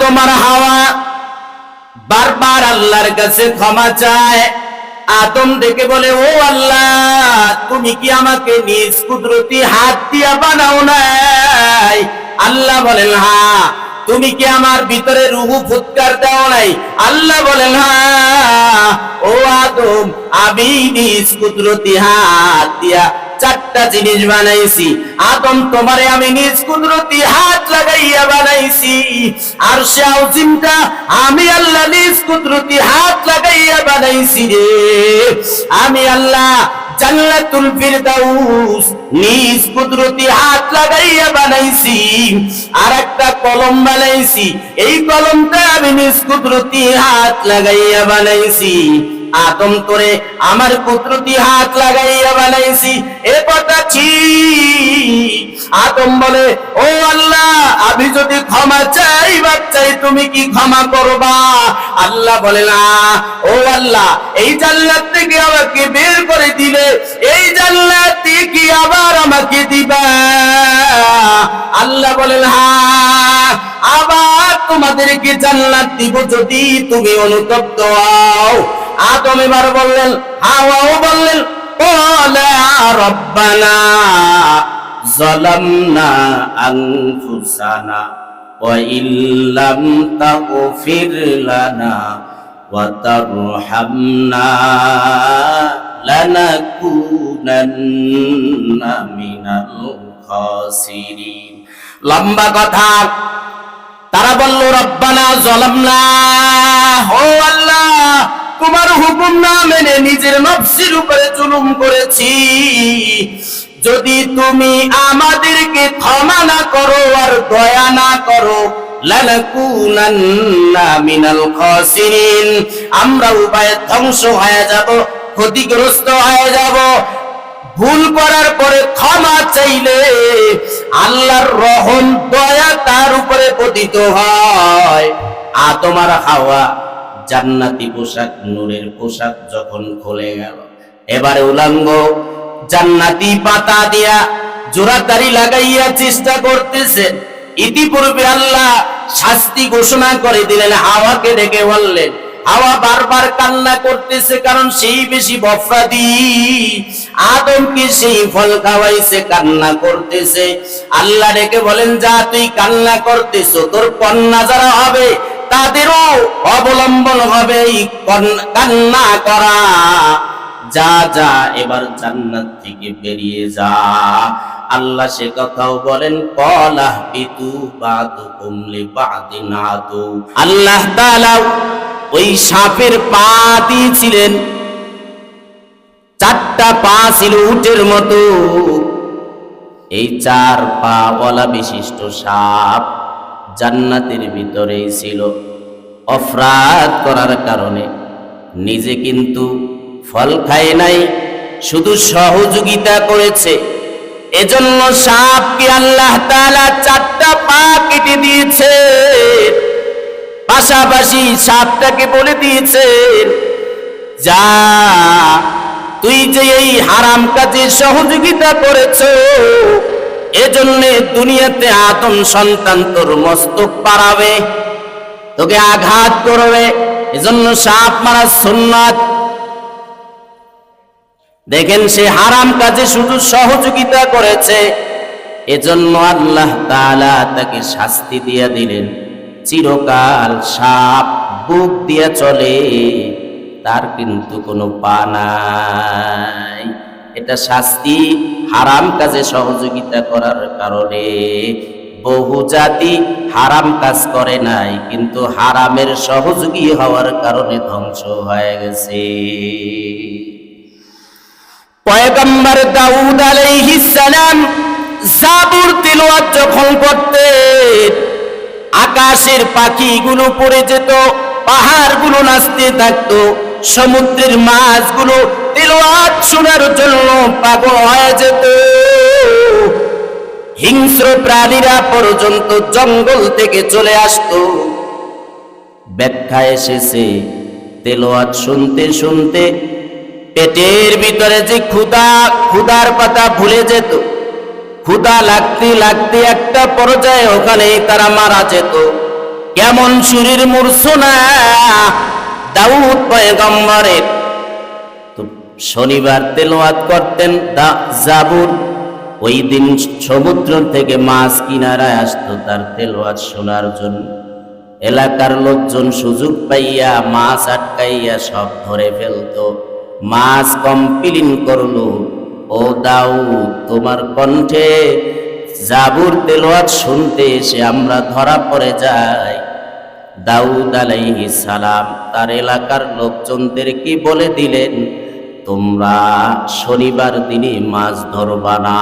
আদম আর হাওয়া বারবার আল্লাহর কাছে ক্ষমা চায়। আদম ডেকে বলে, ও আল্লাহ, তুমি কি আমাকে নিজ কুদরতি হাত দিয়া বানাও নাই? আল্লাহ বলেন, হ্যাঁ। তুমি কি আমার ভিতরে রূহ ফুৎকার দাও নাই? আল্লাহ বলেন, হ্যাঁ। ও আদম, আমি নিজ কুদরতি হাত দিয়া চারটা জিনিস বানাইছি। আদম, তোমারে আমি নিজ কুদরতি হাত লাগাইয়া বানাইছি। আরশে আযিমটা আমি আল্লাহ নিজ কুদরতি হাত লাগাইয়া বানাইছি রে। আমি আল্লাহ জান্নাতুল ফিরদাউস নিজ কুদরতি হাত লাগাইয়া বানাইছি। আর একটা কলম বানাইছি, এই কলমটা আমি নিজ কুদরতি হাত লাগাইয়া বানাইছি। আদম, তোরে আমার কুদরতি হাত লাগাইয়া বানাইছি, এ কথা ঠিক। আদম বলে, ও আল্লাহ, আমি যদি ক্ষমা চাই বাচ্চাই, তুমি কি ক্ষমা করবা? আল্লাহ বলে, না। ও আল্লাহ, এই জান্নাত থেকে আমাকে বের করে দিলে, এই জান্নাত থেকে কি আবার আমাকে দিবা? আল্লাহ বলেন, হ্যাঁ, আবার তোমাদেরকে জান্নাত দিব যদি তুমি অনুতপ্ত হও। আদম এবার বললেন, হাওয়াও বললেন, ক্বালা রব্বানা যালামনা আনফুসানা ওয়া ইল্লাম তাগফির লানা ওয়া তারহামনা লানাকুনান্না মিনাল খাসিরিন। লম্বা কথা। তারা বলল, রব্বানা যালামনা, ও আল্লাহ, তোমার হুকুম না মেনে নিজের নফসের উপরে জুলুম করেছি। যদি তুমি আমাদেরকে ক্ষমা না করো আর দয়া না করো, লানাকুনান্না মিনাল খাসিরিন, আমরা উভয়ে ধ্বংস হয়ে যাব, ক্ষতিগ্রস্ত হয়ে যাব। ভুল করার পরে ক্ষমা চাইলে আল্লাহর রহম দয়া তার উপরে পতিত হয়। আদম আর হাওয়া জান্নাতি পোশাক, নূরের পোশাক যখন খুলে গেল, এবারে উলঙ্গ জান্নাতি পাতা দিয়া জোড়াতারি লাগাইয়া চেষ্টা করতেছে। ইতিপূর্বে আল্লাহ শাস্তি ঘোষণা করে দিলেন। হাওয়াকে ডেকে বললেন, হাওয়া বারবার কান্না করতেছে, কারণ সেই বেশি বফরাদি। আদমকে সেই ফল খাওয়াইছে, কান্না করতেছে। আল্লাহ ডেকে বলেন, যা, তুই কান্না করতেছ, তোর কন্যা যারা হবে তাদেরও অবলম্বন হবে কান্না করা। যা যা, এবার জান্নাত থেকে বেরিয়ে যা। আল্লাহ সে কথাও বলেন, ক্বালা বিতু বাদুকুম লিবাদিন আদু। আল্লাহ তাআলা ওই সাপের পা দিয়েছিলেন, চারটা পা ছিল উটের মতো। এই চার পা ওয়ালা বিশিষ্ট সাপ জান্নাতের ভিতরেই ছিল। অপরাধ করার কারণে নিজে কিন্তু ফল খায় নাই, শুধু সহযোগিতা করেছে। এজন্য সাপকে আল্লাহ তাআলা চারটা পা কেটে দিয়েছে। পাশাপাশি সাপটাকে বলে দিয়েছেন, যা, তুই যে এই হারাম কাজে সহযোগিতা করেছ, এজন্য দুনিয়াতে আদম সন্তান তোর মস্তক পাড়াবে, তোকে আঘাত করবে। এজন্য সাপ মারা সুন্নাত। দেখেন, সে হারাম কাজে শুধু সহযোগিতা করেছে, এজন্য আল্লাহ তাআলা তাকে শাস্তি দিয়ে দিলেন। চিরকাল সাপ বুক দিয়ে চলে, তার কিন্তু কোনো পা নাই। এটা শাস্তি হারাম কাজে সহযোগিতা করার কারণে। বহু জাতি হারাম কাজ করে নাই, কিন্তু হারামের সহযোগী হওয়ার কারণে ধ্বংস হয়ে গেছে। পয়গম্বর দাউদ আলাইহিস সালাম জাবুর তিলাওয়াত যখন করতেন, আকাশের পাখিগুলো পড়ে যেত, পাহাড়গুলো নাচতে থাকতো, সমুদ্রের মাছগুলো তিলাওয়াত শোনার জন্য পাগল হয়ে যেত। হিংস্র প্রাণীরা পর্যন্ত জঙ্গল থেকে চলে আসতো। ব্যাখ্যা এসেছে, তিলাওয়াত শুনতে শুনতে পেটের ভিতরে যে ক্ষুধার কথা ভুলে যেত। ক্ষুধা লাগতে লাগতে একটা পর্যায়ে ওখানেই তারা মারা যেত। কেমন সুরের মূর্ছনা দাউদ পয়গম্বরের। তো শনিবার তেলাওয়াত করতেন জাবুর। ওই দিন সমুদ্র থেকে মাছ কিনারায় আসতো তার তেলাওয়াত শোনার জন্য। এলাকার লোকজন সুযোগ পাইয়া মাছ আটকাইয়া সব ধরে ফেলতো। মাছ কমপ্লেইন করলো, ও দাউদ, তোমার কণ্ঠে জাবুর তেলাওয়াত শুনতে এসে আমরা ধরা পড়ে যাই। দাউদ আলাইহিস সালাম তার এলাকার লোকজনদের কি বলে দিলেন, তোমরা শনিবার দিনে মাছ ধরবা না,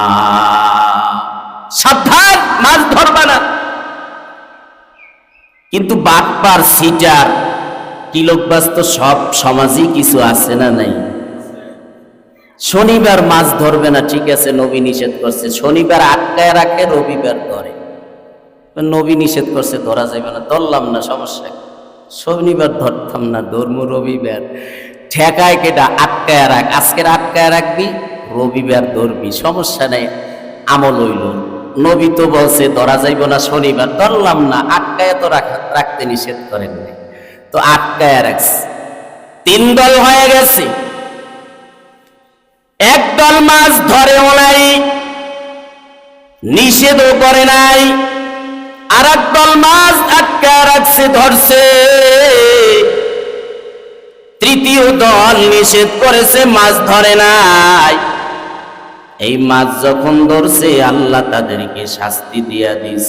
সাবধান, মাছ ধরবা না। কিন্তু বাটপার, সিটার, কিলোকবাজ তো সব সমাজই কিছু আছে না নাই? শনিবার মাছ ধরবে না, ঠিক আছে, নবী নিষেধ করছে, শনিবার আটকায় রাখে, রবিবার ধরে। নবী নিষেধ করছে, ধরা যাবে না, ধরলাম না, সমস্যা। শনিবার ধরতাম না, ধর্ম রবিবার। ঠেকায় কেটা, আটকায় রাখ, আজকের আটকায় রাখবি, রবিবার ধরবি, সমস্যা নেই, আমল হইল। নবী তো বলছে ধরা যাইব না, শনিবার ধরলাম না, আটকায় তো রাখতে নিষেধ করেন নাই, তো আটকায় রাখছে। 3 দল হয়ে গেছে। একদল মাছ ধরেও নাই, নিষেধও করে নাই, আর একদল মাছ আটকায় রাখছে, ধরছে। তৃতীয় দল নিষেধ করেছে, মাছ ধরে নাই। এই মাছ যখন ধরছে, আল্লাহ তাদেরকে শাস্তি দিয়া দিস।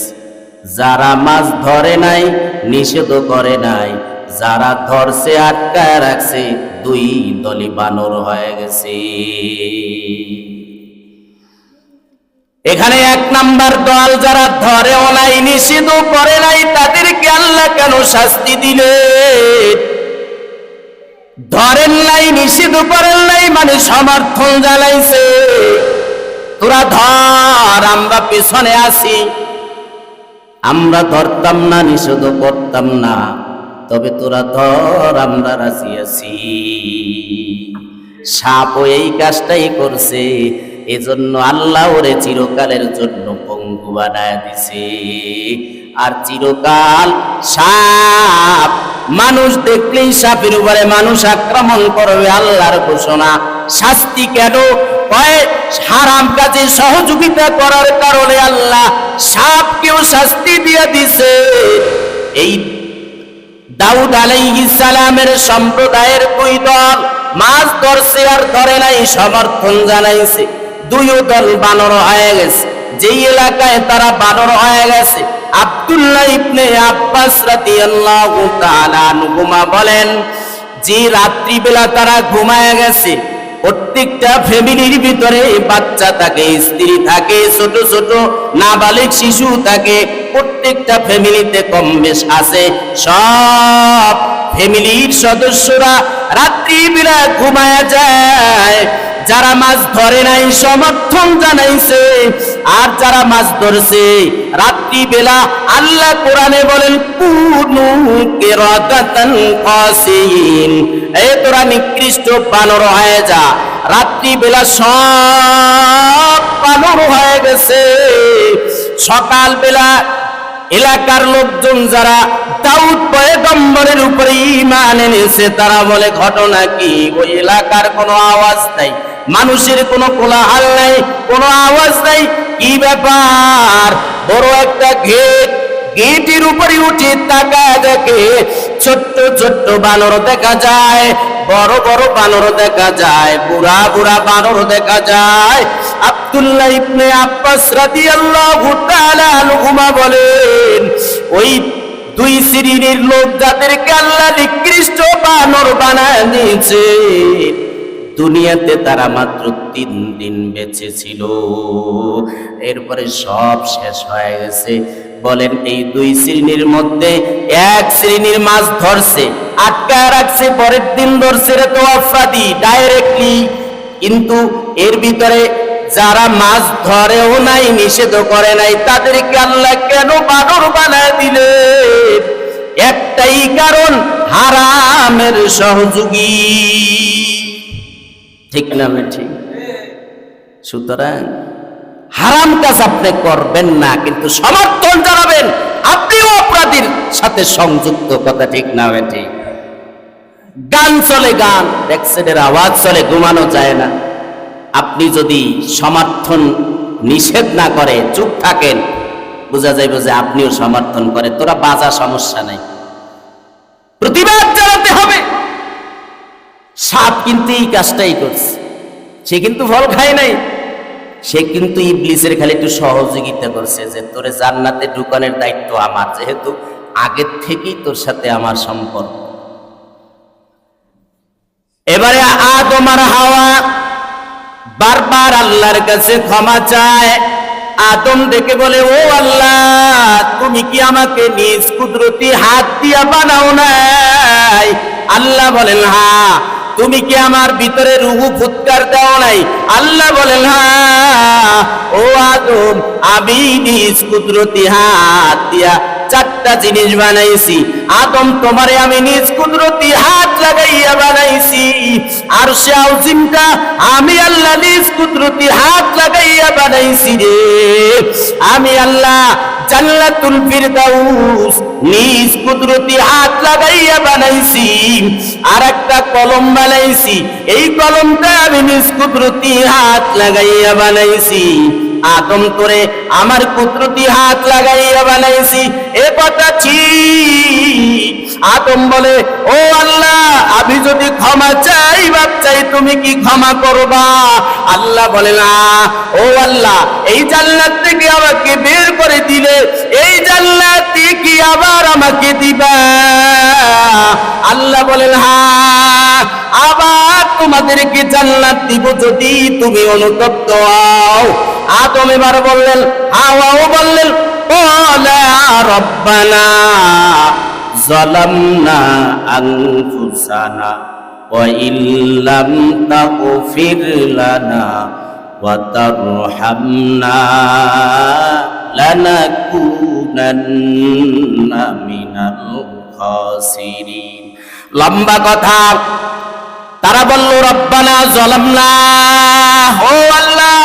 যারা মাছ ধরে নাই, নিষেধও করে নাই, যারা ধরছে আটকায় রাখছে, 2 দলই বানর হয়ে গেছে। এখানে 1 নাম্বার দল, যারা ধরেও নাই, নিষেধও করে নাই, তাদেরকে আল্লাহ কেন শাস্তি দিলেন? ধরেন নাই, নিষেধও করেন নাই, মানে সমর্থন জানাইছে, তোরা ধর, আমরা পেছনে আছি, আমরা ধরতাম না, নিষেধও করতাম না, তবে তোরা ধর, আমরা রাজি আছি। সাপও এই কাজটাই করছে, এজন্য আল্লাহ ওরে চিরকালের জন্য পঙ্গু বানায় দিছে। আর চিরকাল সাপ, মানুষ দেখলেই সাপের উপরে মানুষ আক্রমণ করবে, আল্লাহর ঘোষণা। শাস্তি কেন? হারাম কাজে সহযোগিতা করার কারণে আল্লাহ সাপকেও শাস্তি দিয়ে দিছে। এই দাউদ আলাইহিস সালামের সম্প্রদায়ের 2 দল মাছ ধরছে আর ধরে নাই, সমর্থন জানাইছে। 2 দল বানর হয়ে গেছে। যেই এলাকায় তারা বানর হয়ে গেছে, আব্দুল্লাহ ইবনে আব্বাস রাদিয়াল্লাহু তাআলা আনহুমা বলেন, যে রাত্রিবেলা তারা ঘুমায় গেছে, প্রত্যেকটা ফ্যামিলির ভিতরে বাচ্চা থাকে, স্ত্রী থাকে, ছোট ছোট নাবালিগ শিশু থাকে, প্রত্যেকটা ফ্যামিলিতে কম বেশ আছে। সব ফ্যামিলির সদস্যরা রাত্রিবেলা ঘুমায় যায়। যারা মাছ ধরে নাই, সমর্থন জানাইছে, আর যারা মাছ ধরছে রাত্রিবেলা, আল্লাহ কোরআনে বলেন, কুনু কিরাতান খাসিন, এই তোরা নিকৃষ্ট বানর হয়ে যা। রাত্রিবেলা সব বানর হয়ে গেছে। সকালবেলা এলাকার লোকজন যারা দাউদ পয়গম্বরের উপরে ঈমান এনেছে, তারা বলে, ঘটনা কি? ওই এলাকার কোনো আওয়াজ নাই, মানুষের কোনো কোলাহল নাই, কোনো আওয়াজ নাই, কি ব্যাপার? বড় একটা গেটের উপরে উঠে তাকায় দেখে ছোট্ট ছোট্ট বানর দেখা যায়, বড় বড় বানর দেখা যায়, বুড়া বুড়া বানর দেখা যায়। আব্দুল্লাহ ইবনে আব্বাস রাদিয়াল্লাহু তাআলা আনহুমা বলেন, ওই 2 শ্রেণীর লোক, যাদেরকে আল্লাহ নিকৃষ্ট বানর বানায় দিয়েছে, দুনিয়াতে তারা মাত্র 3 দিন বেঁচে ছিল, এরপরে সব শেষ হয়ে গেছে। বলেন, এই 2 শ্রেণীর মধ্যে 1 শ্রেণীর মাছ ধরছে, আটকায় রাখছে, পরের দিন ধরছে, রে তো আফাদি ডাইরেক্টলি। কিন্তু এর ভিতরে যারা মাছ ধরেও নাই, নিষেধও করে নাই, তাদেরকে আল্লাহ কেন বানর বানায় দিলেন? একটাই কারণ, হারামের সহযোগী। ঠিক না? ঠিক। সুতরাং হারাম কাজ আপনি করবেন না, কিন্তু সমর্থন জানাবেন, আপনিও অপরাধ মিথ্যাবাদীর সাথে সংযুক্ত, কথা ঠিক না বেঠি? গান চলে, গান ব্যাকসাইডের আওয়াজ চলে, ঘুমানো যায় না। আপনি যদি সমর্থন নিষেধ না করে চুপ থাকেন, বোঝা যাইবে যে আপনিও সমর্থন করে। তোরা বাজা, সমস্যা নাই, প্রতিবাদ জানাতে হবে। সাপ কিন্তু এই কাজটাই করছে, সে কিন্তু ফল খায় নাই, সে কিন্তু ইবলিসের খালি একটু সহযোগিতা করছে যে তোরে জান্নাতে ঢুকানোর দায়িত্ব আমার, যেহেতু আগের থেকেই তোর সাথে আমার সম্পর্ক। এবারে আদম আর হাওয়া বারবার আল্লাহর কাছে ক্ষমা চায়। আদম দেখে বলে, ও আল্লাহ, তুমি কি আমাকে নিজ কুদরতি হাত দিয়া বানাও নাই? আল্লাহ বলেন, হ্যাঁ। তুমি কি আমার ভিতরে রূহ ফুৎকার দাও নাই? আল্লাহ বলেন, হ্যাঁ। ও আদম, আমি নিজ কুদরতি হাত দিয়া চারটা জিনিস বানাইছি। আদম, তোমারে আমি নিজ কুদরতি হাত লাগাইয়া বানাইছি। আর সে আউজিমটা আমি আল্লাহ নিজ কুদরতি হাত লাগাইয়া বানাইছি রে। আমি আল্লাহ জান্নাতুল ফিরদাউস নিজ কুদরতি হাত লাগাইয়া বানাইছি। আর একটা কলম বানাইছি, এই কলমটা আমি নিজ কুদরতি হাত লাগাইয়া বানাইছি। আদম, তোরে আমার কুদরতি হাত লাগাইয়া বানাইছি, এ কথা ঠিক। আদম বলে, ও আল্লাহ, আমি যদি ক্ষমা চাই, বাপ চাই, তুমি কি ক্ষমা করবা? আল্লাহ বলে, না। ও আল্লাহ, এই জান্নাত থেকে আমাকে বের করে দিলে, এই জান্নাত কি আবার আমাকে দিবা? আল্লাহ বলেন, হ্যাঁ, আবার তোমাদেরকে জান্নাত দিব যদি তুমি অনুতপ্ত হও। আদম এবার বললেন, হাওয়াও বললেন, ক্বালা রব্বানা যালামনা আনফুসানা ওয়া ইল্লাম তাগফির লানা ওয়া তারহামনা লানাকুনান্না মিনাল খাসিরিন। লম্বা কথা। তারা বলল, রব্বানা যালামনা, ও আল্লাহ,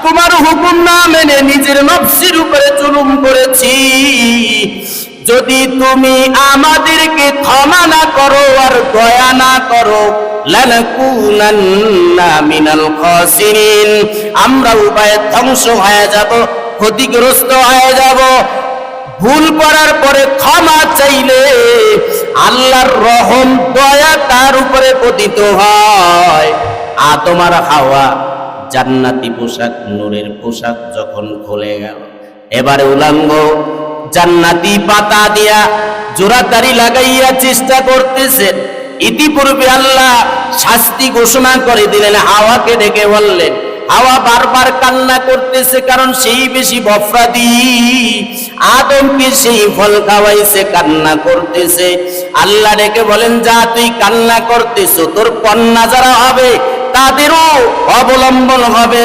তোমার হুকুম না মেনে নিজের নফসের উপরে জুলুম করেছি। যদি তুমি আমাদেরকে ক্ষমা না করো আর দয়া না করো, লানাকুনান্না মিনাল খাসিরিন, আমরা উভয়ে ধ্বংস হয়ে যাব, ক্ষতিগ্রস্ত হয়ে যাব। ভুল করার পরে ক্ষমা চাইলে আল্লাহর রহম, দয়া তার উপরে পতিত হয়। আদম আর হাওয়া জান্নাতি পোশাক, নূরের পোশাক যখন খুলে গেল, এবারে উলঙ্গ জান্নাতি পাতা দিয়া জোড়াতারি লাগাইয়া চেষ্টা করতেছেন। ইতিপূর্বে আল্লাহ শাস্তি ঘোষণা করে দিলেন, হাওয়াকে ডেকে বললেন। হাওয়া বারবার কান্না করতেছে, কারণ সেই বেশি বফরাদি। আদমকে সেই ফল খাওয়াইছে, কান্না করতেছে। আল্লাহ ডেকে বলেন, যা তুই কান্না করতেছ, তোর কন্যা যারা হবে তাদেরও অবলম্বন হবে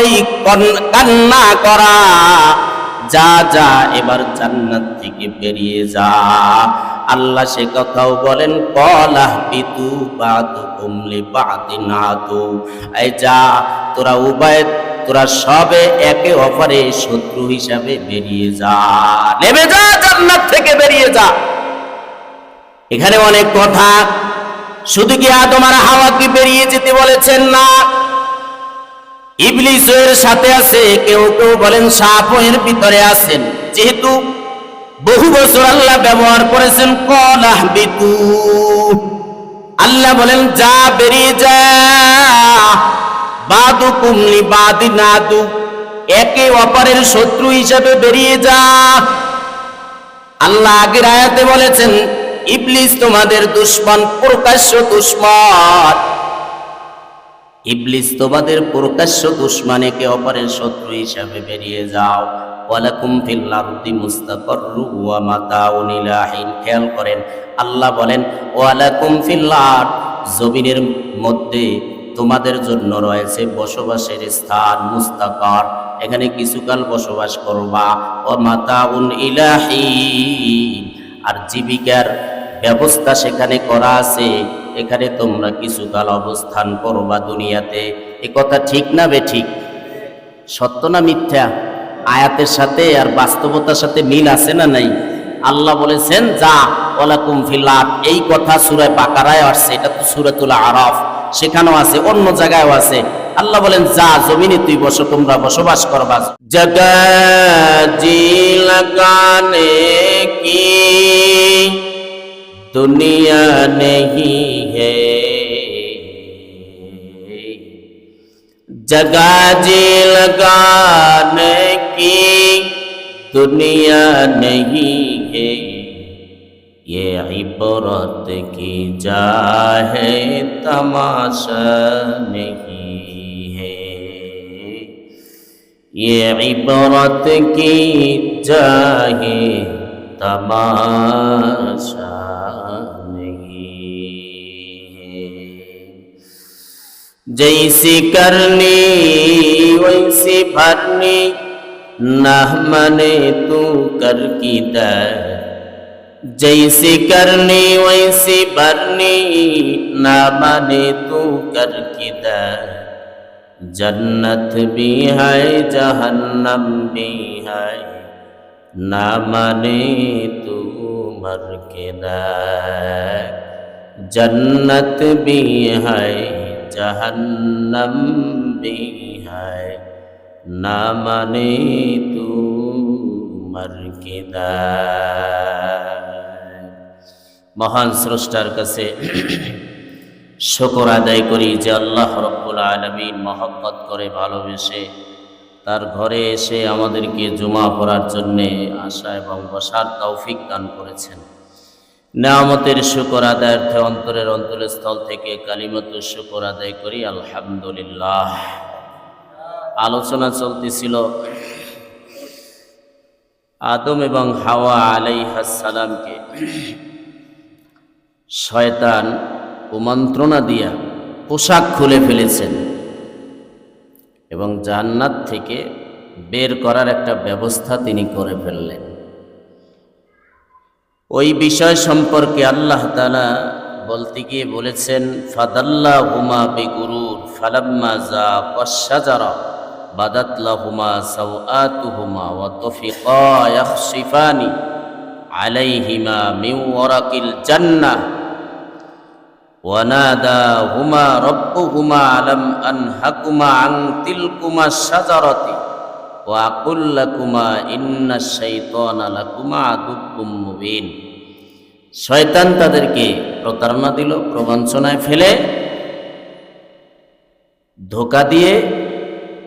কান্না করা। যা যা, এবার জান্নাত থেকে বেরিয়ে যা। আল্লাহ সে কথাও বলেন, ক্বালা বিতু বাদুকুম লিবাদিন আদু, এই যা, তোরা উভয়, তোরা সবে একে অপরে শত্রু হিসাবে বেরিয়ে যা, নেমে যা, জান্নাত থেকে বেরিয়ে যা। এখানে অনেক কথা। শুধু কি আদম আর হাওয়াকে বেরিয়ে যেতে বলেছেন? না, ইবলিস এর সাথে আছে, কেউ কেউ বলেন সাপ এর ভিতরে আছেন। যেহেতু বহু বছর আল্লাহ ব্যবহার করেছেন ক্বালা বিতু, আল্লাহ বলেন যা, বেরিয়ে যা। বাদুকুম লিবাদিন আদু, একে অপরের শত্রু হিসাবে বেরিয়ে যা। আল্লাহ আগের আয়াতে বলেছেন, ইবলিস তোমাদের দুশমন, প্রকাশ্য দুশমন। ইবলিস তোমাদের প্রকাশ্য দুশমন, একে অপরের শত্রু হিসাবে বেরিয়ে যাও। ওয়ালাকুম ফিল আরদি মুস্তাকাররু ওয়া মাতাউন ইলা হিন। খেয়াল করেন, আল্লাহ বলেন ওয়ালাকুম ফিল আরদ, জমিনের মধ্যে তোমাদের জন্য রয়েছে বসবাসের স্থান, মুস্তাকার, এখানে কিছুকাল বসবাস করবা। ওয়া মাতাউন ইলা হিন, আর জীবিকার ব্যবস্থা সেখানে করা আছে, এখানে তোমরা কিছুকাল অবস্থান করবা দুনিয়াতে। এ কথা ঠিক না বেঠিক? সত্য না মিথ্যা? আয়াতের সাথে আর বাস্তবতার সাথে মিল আছে না নাই? আল্লাহ বলেছেন যা ওয়ালাকুম ফিল আরদ, এই কথা সূরা বাকারায় আসছে, এটা তো সূরাতুল আরাফ, সেখানেও আছে, অন্য জায়গায়ও আছে। আল্লাহ বলেন যা জমিনে তুই তোমরা বসবাস করবা। জাগা জি লাগানে কি দুনিয়া নেহি হে, जगह जी लगाने की दुनिया नहीं है, ये इबरत की जा है तमाशा नहीं है, ये इबरत की जा है तमाशा जैसी करनी वैसी भरनी, ना मने तू कर की दर, जैसी करनी वैसी भरनी, ना मने तू कर की दर, जन्नत भी है जहन्नम भी है, ना मने तू मर के दर, जन्नत भी है जहन्नम भी है, ना माने तू मर के दाय। মহান স্রষ্টার কাছে শুকর আদায় করি যে আল্লাহ রব্বুল আলামিন মহব্বত করে ভালোবেসে তার ঘরে এসে আমাদেরকে জুমা পড়ার জন্যে আসা এবং বসার তৌফিক দান করেছেন। নিয়ামতের শুকর আদায়ার্থে অন্তরের অন্তরস্থল থেকে কালিমাতু শুকর আদায় করি আলহামদুলিল্লাহ। আলোচনা চলতেছিল আদম এবং হাওয়া আলাইহিস সালামকে শয়তান কুমন্ত্রণা দিয়া পোশাক খুলে ফেলেছেন এবং জান্নাত থেকে বের করার একটা ব্যবস্থা তিনি করে ফেললেন। ওই বিষয় সম্পর্কে আল্লাহ তাআলা বলতে গিয়ে বলেছেন ফাদাল্লাহুমা বিগুরুর ফালাম্মা যাকাশ শাজারা বাদাত লাহুমা সাওআতুহুমা ওয়া তাফিকা ইয়াখসিফানি আলাইহিমা মিন ওয়ারাকিল জান্নাহ ওয়া নাদাহুমা রাব্বুহুমা আলাম আনহাকুমা আন তিলকুমা শাজারাতি ওয়া আকুল লাকুমা ইন্নাশ শাইতানা লাকুমা আদুব্বুম মুবিন। শয়তান তাদেরকে প্রতারণা দিল, প্রবঞ্চনায় ফেলে ধোঁকা দিয়ে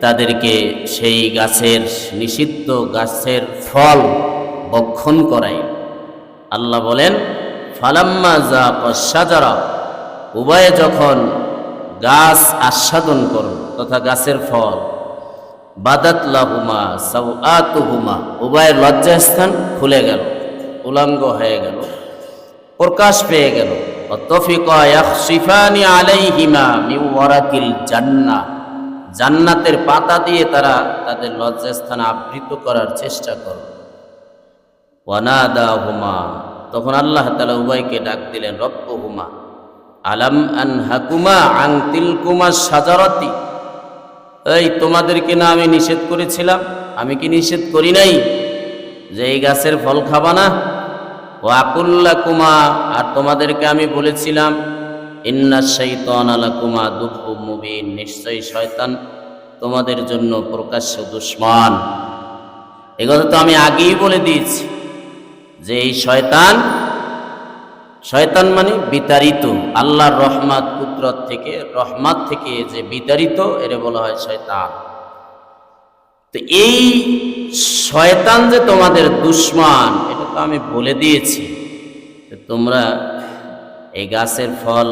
তাদেরকে সেই গাছের নিষিদ্ধ গাছের ফল ভক্ষণ করাই। আল্লাহ বলেন ফালাম্মা যাকাশ শাজারা, উভয়ে যখন গাছ আস্বাদন করল তথা গাছের ফল, বাদাত লাহুমা সাওআতুহুমা, উভয়ের লজ্জাস্থান খুলে গেল, উলঙ্গ হয়ে গেল, প্রকাশ পেয়ে গেল। ওয়াতাফিকা ইয়াখসিফানি আলাইহিমা মিন ওয়ারাকিল জান্নাহ, জান্নাতের পাতা দিয়ে তারা তাদের লজ্জাস্থান আবৃত করার চেষ্টা করল। ওয়া নাদাহুমা, তখন আল্লাহ তাআলা উভয়কে ডাক দিলেন রব্বুহুমা আলাম আনহাকুমা আন তিলকুমা শাজারাতি, এই তোমাদেরকে না আমি নিষেধ করেছিলাম, আমি কি নিষেধ করি নাই যে এই গাছের ফল খাবা না? ওয়া আকুল লাকুমা, আর তোমাদেরকে আমি বলেছিলাম ইন্নাশ শাইতানা লাকুমা আদুব্বুম মুবিন, নিশ্চয়ই শয়তান তোমাদের জন্য প্রকাশ্য দুশমন। এই কথা তো আমি আগেই বলে দিয়েছি যে এই শয়তান মানে বিতাড়িত, আল্লাহর রহমত কুদরত থেকে, রহমত থেকে যে বিতাড়িত, এর বলা হয় শয়তান। তো এই শয়তান যে তোমাদের দুশমন এটা তো আমি বলে দিয়েছি, তোমরা এই গাছের ফল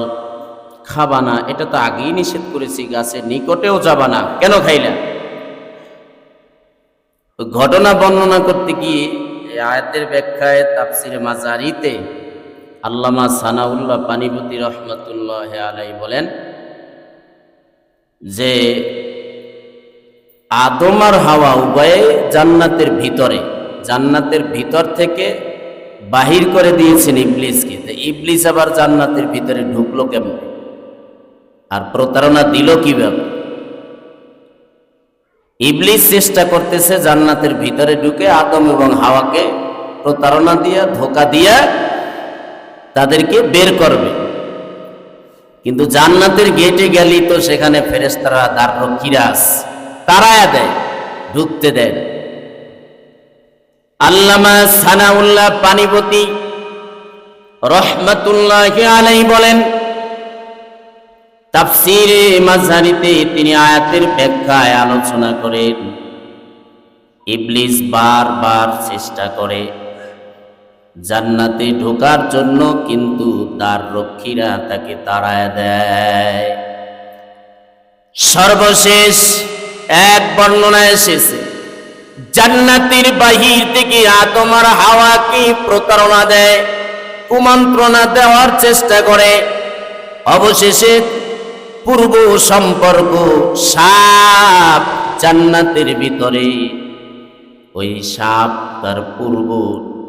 খাবা না, এটা তো আগেই নিষেধ করেছি, গাছের নিকটেও যাবা না, কেন খাইলা? ঘটনা বর্ণনা করতে গিয়ে এই আয়াতের ব্যাখ্যায় তাফসিরে মাজারিতে আল্লামা সানাউল্লাহ পানিপতি রহমতুল্লাহ আলাইহি বলেন যে আদম আর হাওয়া উভয়ে জান্নাতের ভিতর থেকে বাহির করে দিয়েছেন ইবলিসকে। তো ইবলিস আবার জান্নাতের ভিতরে ঢুকলো কেমন, আর প্রতারণা দিল কিভাবে? ইবলিস চেষ্টা করতেছে জান্নাতের ভিতরে ঢুকে আদম এবং হাওয়াকে প্রতারণা দিয়া ধোঁকা দিয়া তাদেরকে বের করবে। কিন্তু জান্নাতের গেটে গেলেই তো সেখানে ফেরেশতারা দ্বাররক্ষীরা আছে, তাড়ায়া দেয়, ঢুকতে দেয়। আল্লামা সানাউল্লাহ পানিপতি রহমাতুল্লাহি আলাইহি বলেন, তাফসীরে মাযহারিতে তিনি আয়াতের ব্যাখ্যায় আলোচনা করেন, ইবলিস বারবার চেষ্টা করে জান্নাতে ঢোকার জন্য, কিন্তু তার রক্ষীরা তাকে তাড়ায় দেয়। সর্বশেষ এক বর্ণনায় এসেছে জান্নাতের বাহির থেকে আদম আর হাওয়াকে প্রতারণা দেয়, কুমন্ত্রণা দেওয়ার চেষ্টা করে। অবশেষে পূর্ব সম্পর্ক সাপ জান্নাতের ভিতরে, ওই সাপ তার পূর্ব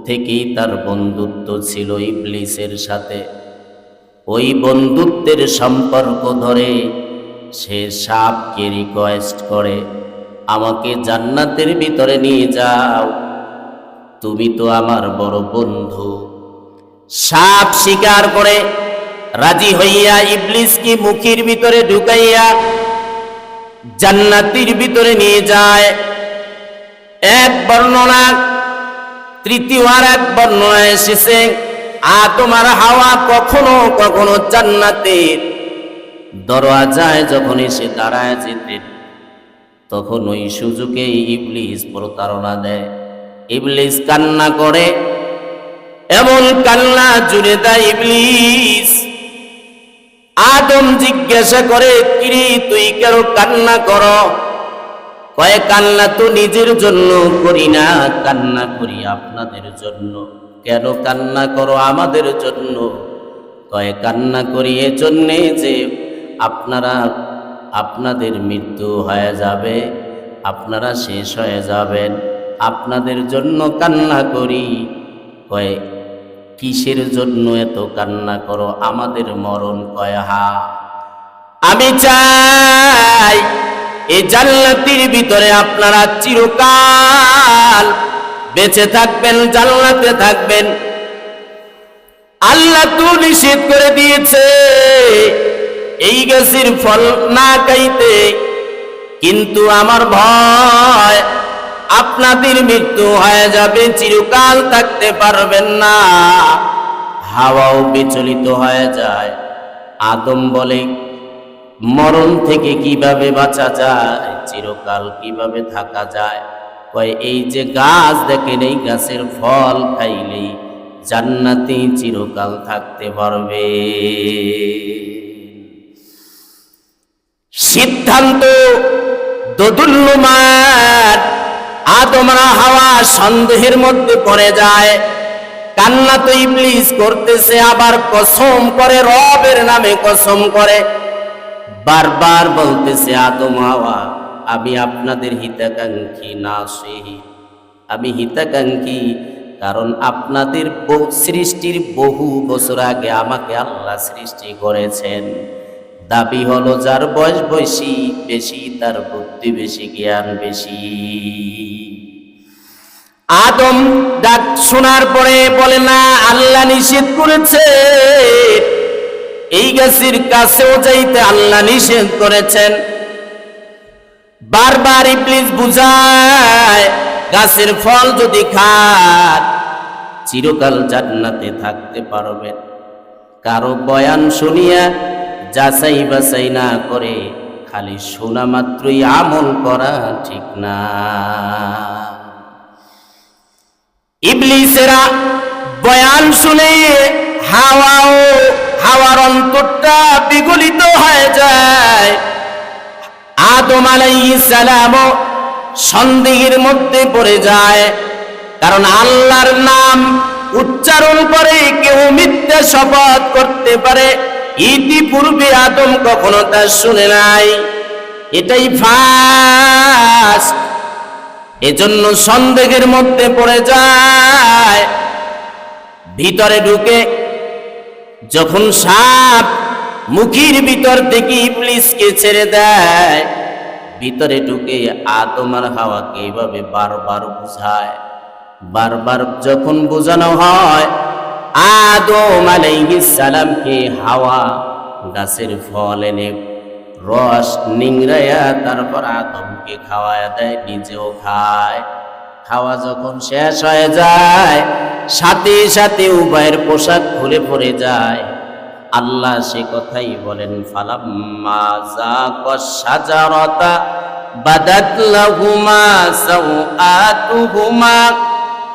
থেকেই তার বন্ধুত্ব ছিল ইবলিসের সাথে। ওই বন্ধুত্বের সম্পর্ক ধরে সে সাপকে রিকোয়েস্ট করে, আমাকে জান্নাতের ভিতরে নিয়ে যাও, তুমি তো আমার বড় বন্ধু। সাপ স্বীকার করে রাজি হইয়া ইবলিসকে মুখের ভিতরে ঢুকাইয়া জান্নাতের ভিতরে নিয়ে যায়। এক বর্ণনা, তৃতীয় আর এক বর্ণনা এসেছে আদম আর হাওয়া কখনো কখনো জান্নাতের দরওয়াজায় যখন এসে দাঁড়ায় যেতেন, তখন ওই সুযোগে ইবলিস প্রতারণা দেয়। ইবলিস কান্না করে, এমন কান্না জুড়ে দেয় ইবলিস। আদম জিজ্ঞাসা করে, কিরে তুই কেন কান্না করো? কয়, কান্না তো নিজের জন্য করি না, কান্না করি আপনাদের জন্য। কেন কান্না করো আমাদের জন্য? কয়, কান্না করি এজন্যে যে আপনাদের মৃত্যু হয়ে যাবে, আপনারা শেষ হয়ে যাবেন, আপনাদের জন্য কান্না করি। কয়, কিসের জন্য এত কান্না করো? আমাদের মরণ। কয়, হা, আমি চাই এই জান্নাতের ভিতরে আপনারা চিরকাল বেঁচে থাকবেন, জান্নাতে থাকবেন। আল্লাহ তো নিষেধ করে দিয়েছে এই গাছের ফল না খাইতে, কিন্তু আমার ভয় আপনাদের মৃত্যু হয়ে যাবে, চিরকাল থাকতে পারবেন না। হাওয়াও বিচলিত হয়ে যায়। আদম বলে, মরণ থেকে কিভাবে বাঁচা যায়, চিরকাল কিভাবে থাকা যায়? কয়, এই যে গাছ দেখেন, এই গাছের ফল খাইলেই জান্নাতে চিরকাল থাকতে পারবে। সিদ্ধান্ত দোদুল্যমান। আদম আর হাওয়া সন্দেহের মধ্যে পড়ে যায়। কান্না তো ইবলিস করতেছে, আবার কসম করে, রবের নামে কসম করে, বারবার বলতেছে, আদম হাওয়া আমি আপনাদের হিতাকাঙ্ক্ষী না, আমি হিতাকাঙ্ক্ষী, কারণ আপনাদের সৃষ্টির বহু বছর আগে আমাকে আল্লাহ সৃষ্টি করেছেন। দাবি হলো যার বয়স বেশি তার বুদ্ধি বেশি, জ্ঞান বেশি। আদম ডাক শোনার পরে বলে, না, আল্লাহ নিষেধ করেছে, এই গাছের কাছেও যাইতে আল্লাহ নিষেধ করেছেন। বারবার ইবলিস বুঝায়, গাছের ফল যদি খান চিরকাল জান্নাতে থাকতে পারবেন। কারো বয়ান শুনিয়া যাচাই বাছাই না করে খালি শোনা মাত্রই আমল করা ঠিক না। ইবলিসেরা বয়ান শুনে হাওয়ার অন্তরটা বিগলিত হয়ে যায়। আদম আলাইহিস সালাম সন্দেহের মধ্যে পড়ে যায়, কারণ আল্লাহর নাম উচ্চারণ করে কেউ মিথ্যা শপথ করতে পারে, ইতিপূর্বে আদম কখনো তা শুনে নাই, এটাই ফার্স্ট। এজন্য সন্দেহের মধ্যে পড়ে যায়। ভিতরে ঢুকে যখন সাপ মুখের ভিতর থেকে ইবলিসকে ছেড়ে দেয়, ভিতরে ঢুকে আদম আর হাওয়াকে এইভাবে বারবার বুঝায়, বারবার যখন বোঝানো হয়, আদম আলাইহিস সালামকে হাওয়া গাছের ফল এনে রস নিংড়াইয়া তারপর আদমকে খাওয়ায়া দেয়, নিজেও খায়। খাওয়া যখন শেষ হয়ে যায়, সাথে সাথে উভয়ের পোশাক খুলে পড়ে যায়। আল্লাহ সে কথাই বলেন, ফালাম্মা যাকাশ শাজারাতা বাদাত লাহুমা সাওআতুহুমা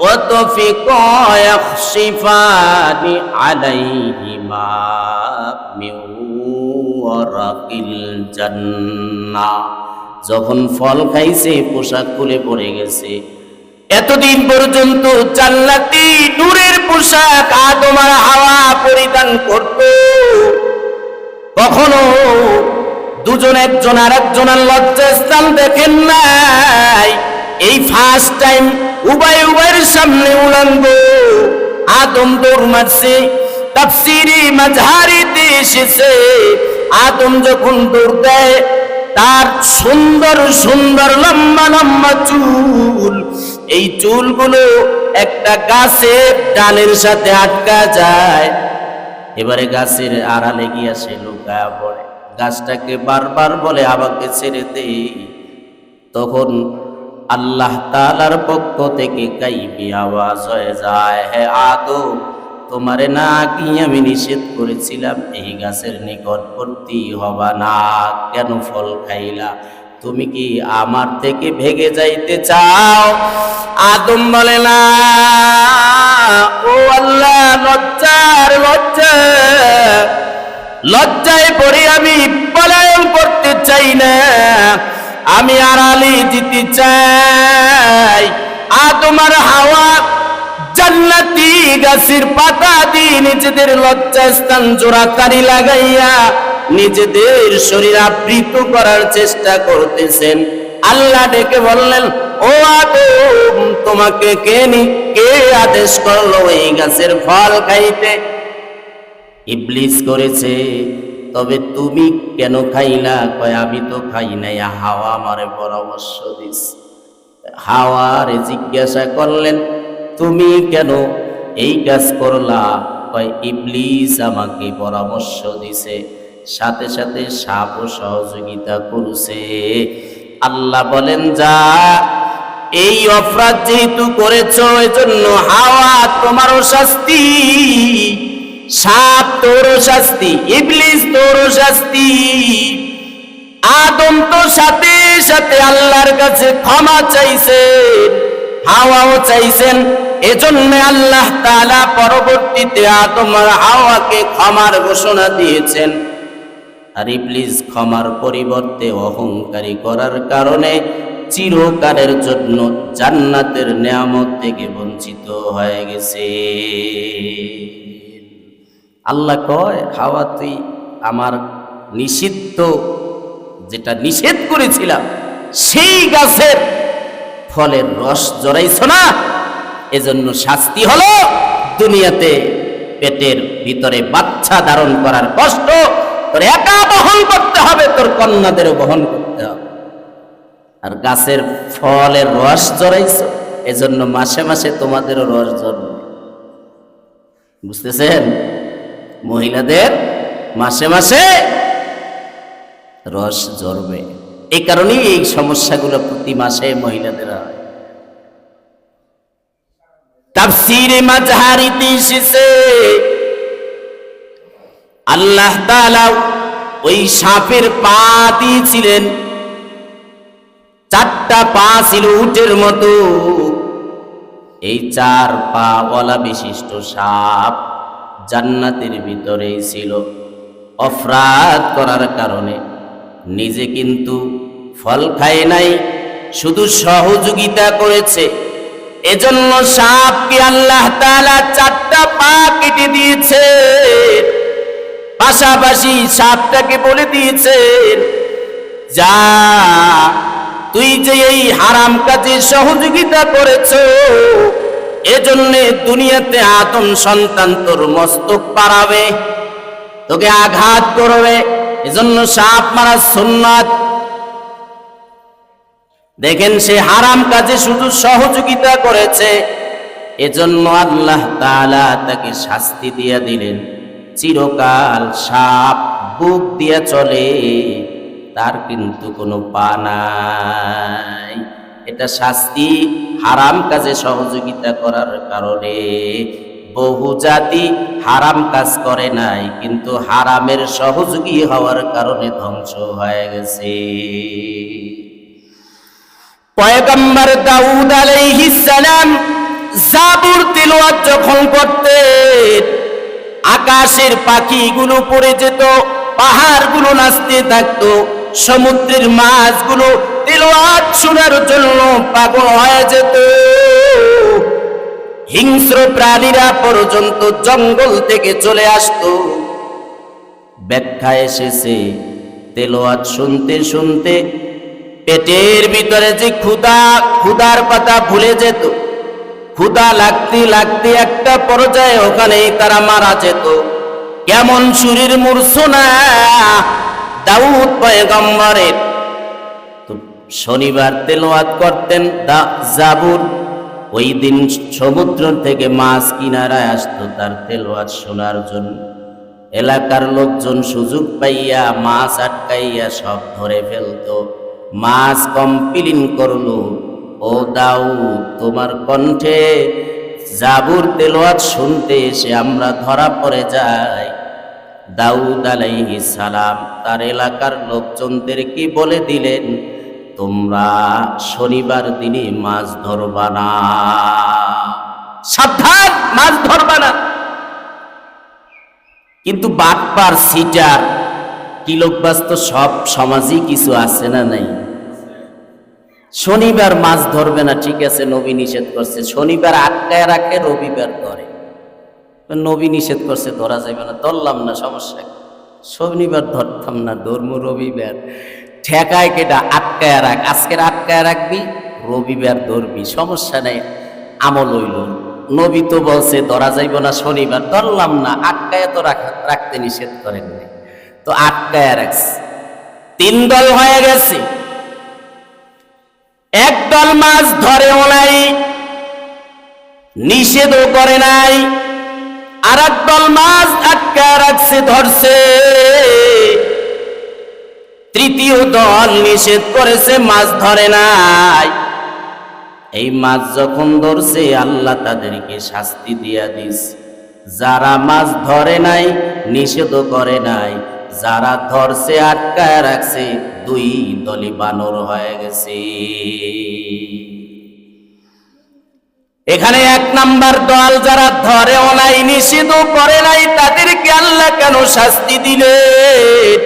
ওয়া তাফিকা ইয়াখশিফানি আলাইহিমা মিন ওয়ারাকিল জান্নাহ। যখন ফল খাইছে পোশাক খুলে পড়ে গেছে। এতদিন পর্যন্ত জান্নাতি নূরের পোশাক আদম আর হাওয়া পরিধান করত। কখনো দুজন একজন আর একজনের লজ্জাস্থান দেখেন নাই। এই ফার্স্ট টাইম উভয়ের সামনে উলঙ্গ আদম দৌড় মারছে। তাফসীরে মাযহারিতে এসেছে, আদম যখন দৌড় দেয় তার সুন্দর সুন্দর লম্বা লম্বা চুল, এই চুলগুলো একটা গাছের ডালের সাথে আটকা যায়। এবারে গাছের আড়ালে গিয়া সে লুকায়া পড়ে, গাছটাকে বারবার বলে আমাকে ছেড়ে দে। তখন আল্লাহ তাআলার পক্ষ থেকে গায়বী আওয়াজ হয়ে যায়, হে আদম, তোমারে না কি আমি নিষেধ করেছিলাম এই গাছের নিকটবর্তী হবা না? কেন ফল খাইলা? তুমি কি আমার থেকে ভেগে যাইতে চাও? আদম বলে, না ও আল্লাহ, লজ্জায় পড়ে আমি পলায়ন করতে চাই না, আমি আড়ালে দিতে চাই। আদম আর হাওয়া জান্নাতি গাছের পাতা দিয়ে নিজেদের লজ্জাস্থান জোড়াতালি লাগাইয়া নিজেদের শরীর আবৃত করার চেষ্টা করতেছেন। আল্লাহ ডেকে বললেন, ও আদম, তোমাকে কে আদেশ করলো এই গাছের ফল খাইতে? ইবলিস করেছে। তবে তুমি কেন খাইলা? কয় আমি তো খাই নাই, হাওয়া আমারে পরামর্শ দিস। হাওয়ারে জিজ্ঞাসা করলেন, তুমি কেন এই কাজ করলা? কয় ইবলিস আমাকে পরামর্শ দিছে, সাথে সাথে সাপও সহযোগিতা করছে। আল্লাহ বলেন, যা, এই অপরাধ যেহেতু করেছো এজন্য হাওয়া তোমারও শাস্তি, সাপ তোরও শাস্তি, ইবলিস তোরও শাস্তি। আদম তো সাথে সাথে আল্লাহর কাছে ক্ষমা চাইছেন, হাওয়াও চাইছেন। এজন্য আল্লাহ তাআলা পরবর্তীতে আদম আর হাওয়াকে ক্ষমার ঘোষণা দিয়েছেন। আর ইবলিস ক্ষমার পরিবর্তে অহংকারী করার কারণে চিরকালের জন্য জান্নাতের নেয়ামত থেকে বঞ্চিত হয়ে গেছে। আল্লাহ কয়, হাওয়া তুই আমার নিষিদ্ধ, যেটা নিষেধ করেছিলাম সেই গাছের ফলের রস জড়াইছ না, এজন্য শাস্তি হলো দুনিয়াতে পেটের ভিতরে বাচ্চা ধারণ করার কষ্ট তোর একা বহন করতে হবে, তোর কন্যাদেরও বহন করতে হবে। আর গাছের ফলের রস জড়াইছ, এজন্য মাসে মাসে তোমাদেরও রস জড়বে। বুঝতেছেন? মহিলাদের মাসে মাসে রস জড়বে। এই কারণেই এই সমস্যাগুলো প্রতি মাসে মহিলাদের হয়। তাফসীরে মাযহারিতে এসেছে, আল্লাহ তাআলা ওই সাপের পা দিয়েছিলেন, চারটা পা ছিল উটের মতো। এই 4 পাওয়ালা বিশিষ্ট সাপ জান্নাতের ভিতরেই ছিল। অপরাধ করার কারণে নিজে কিন্তু ফল খায় নাই, শুধু সহযোগিতা করেছে। এজন্য সাপকে আল্লাহ তাআলা 4টা পা কেটে দিয়েছে। পাশাপাশি সাপটাকে বলে দিয়েছেন, যা, তুই যে এই হারাম কাজে সহযোগিতা করেছো, এজন্য দুনিয়াতে আদম সন্তান তোর মস্তক পাড়াবে, তোকে আঘাত করবে। এজন্য সাপ মারা সুন্নাত। দেখেন, সে হারাম কাজে শুধু সহযোগিতা করেছে, এজন্য আল্লাহ তাআলা তাকে শাস্তি দিয়া দিলেন, চিরকাল সাপ বুক দিয়া চলে, তার কিন্তু কোনো পা নাই। এটা শাস্তি হারাম কাজে সহযোগিতা করার কারণে। বহু জাতি হারাম কাজ করে নাই, কিন্তু হারামের সহযোগী হওয়ার কারণে ধ্বংস হয়ে গেছে। পয়গম্বর দাউদ আলাইহিস সালাম জাবুর তিলাওয়াত যখন করতেন, আকাশের পাখিগুলো পড়ে যেত, পাহাড়গুলো নাচতে থাকতো, সমুদ্রের মাছগুলো তিলাওয়াত শোনার জন্য পাগল হয়ে যেত, হিংস্র প্রাণীরা পর্যন্ত জঙ্গল থেকে চলে আসতো। ব্যাখ্যা এসেছে, তিলাওয়াত শুনতে শুনতে পেটের ভিতরে যে ক্ষুধার কথা ভুলে যেত, ক্ষুধা লাগতে লাগতে একটা পর্যায়ে ওখানেই তারা মারা যেত। কেমন শরীর মূর্ছনা দাউদ পয়গম্বরের। তো শনিবার তেলাওয়াত করতেন জাবুর, ওই দিন সমুদ্র থেকে মাছ কিনারায় আসতো তার তেলাওয়াত শোনার জন্য। এলাকার লোকজন সুযোগ পাইয়া মাছ আটকাইয়া সব ধরে ফেলতো। মাছ কমপ্লেইন করলো, ও দাউদ, তোমার কণ্ঠে জাবুর তেলাওয়াত শুনতে এসে আমরা ধরা পড়ে যাই। দাউদ আলাইহিস সালাম তার এলাকার লোকজনদেরকে বলে দিলেন, তোমরা শনিবার দিনে মাছ ধরবা না, সাবধান, মাছ ধরবা না। কিন্তু বাটপার, সিটার, কিলোকবাজ তো সব সমাজই কিছু আছে না নাই? শনিবার মাছ ধরবে না, ঠিক আছে, নবী নিষেধ করছে, শনিবার আটকায় রাখে, রবিবার ধরে। নবী নিষেধ করছে, ধরা যাবে না, ধরলাম না, সমস্যা। শনিবার ধরতাম না, ধর্ম রবিবার, ঠেকায় কেটা, আটকায় রাখ, আজকের আটকায় রাখবি, রবিবার ধরবি, সমস্যা নেই, আমল হইল। নবী তো বলছে ধরা যাইব না, শনিবার ধরলাম না, আটকায় তো রাখতে নিষেধ করেন নাই, তো আটকায় রাখছে। 3 দল হয়ে গেছে, একদল মাছ ধরেও নাই, নিষেধও করে নাই, আর একদল মাছ আটকায় রাখছে, ধরছে। তৃতীয় দল নিষেধ করেছে, মাছ ধরে নাই। এই মাছ যখন ধরছে, আল্লাহ তাদেরকে শাস্তি দিয়া দিছে। যারা মাছ ধরে নাই, নিষেধ করে নাই, যারা ধরছে আটকায় রাখছে, 2 দলই বানর হয়ে গেছে। এখানে 1 নাম্বার দল, যারা ধরেও নাই, নিষেধ করে নাই, তাদেরকে আল্লাহ কেন শাস্তি দিলেন?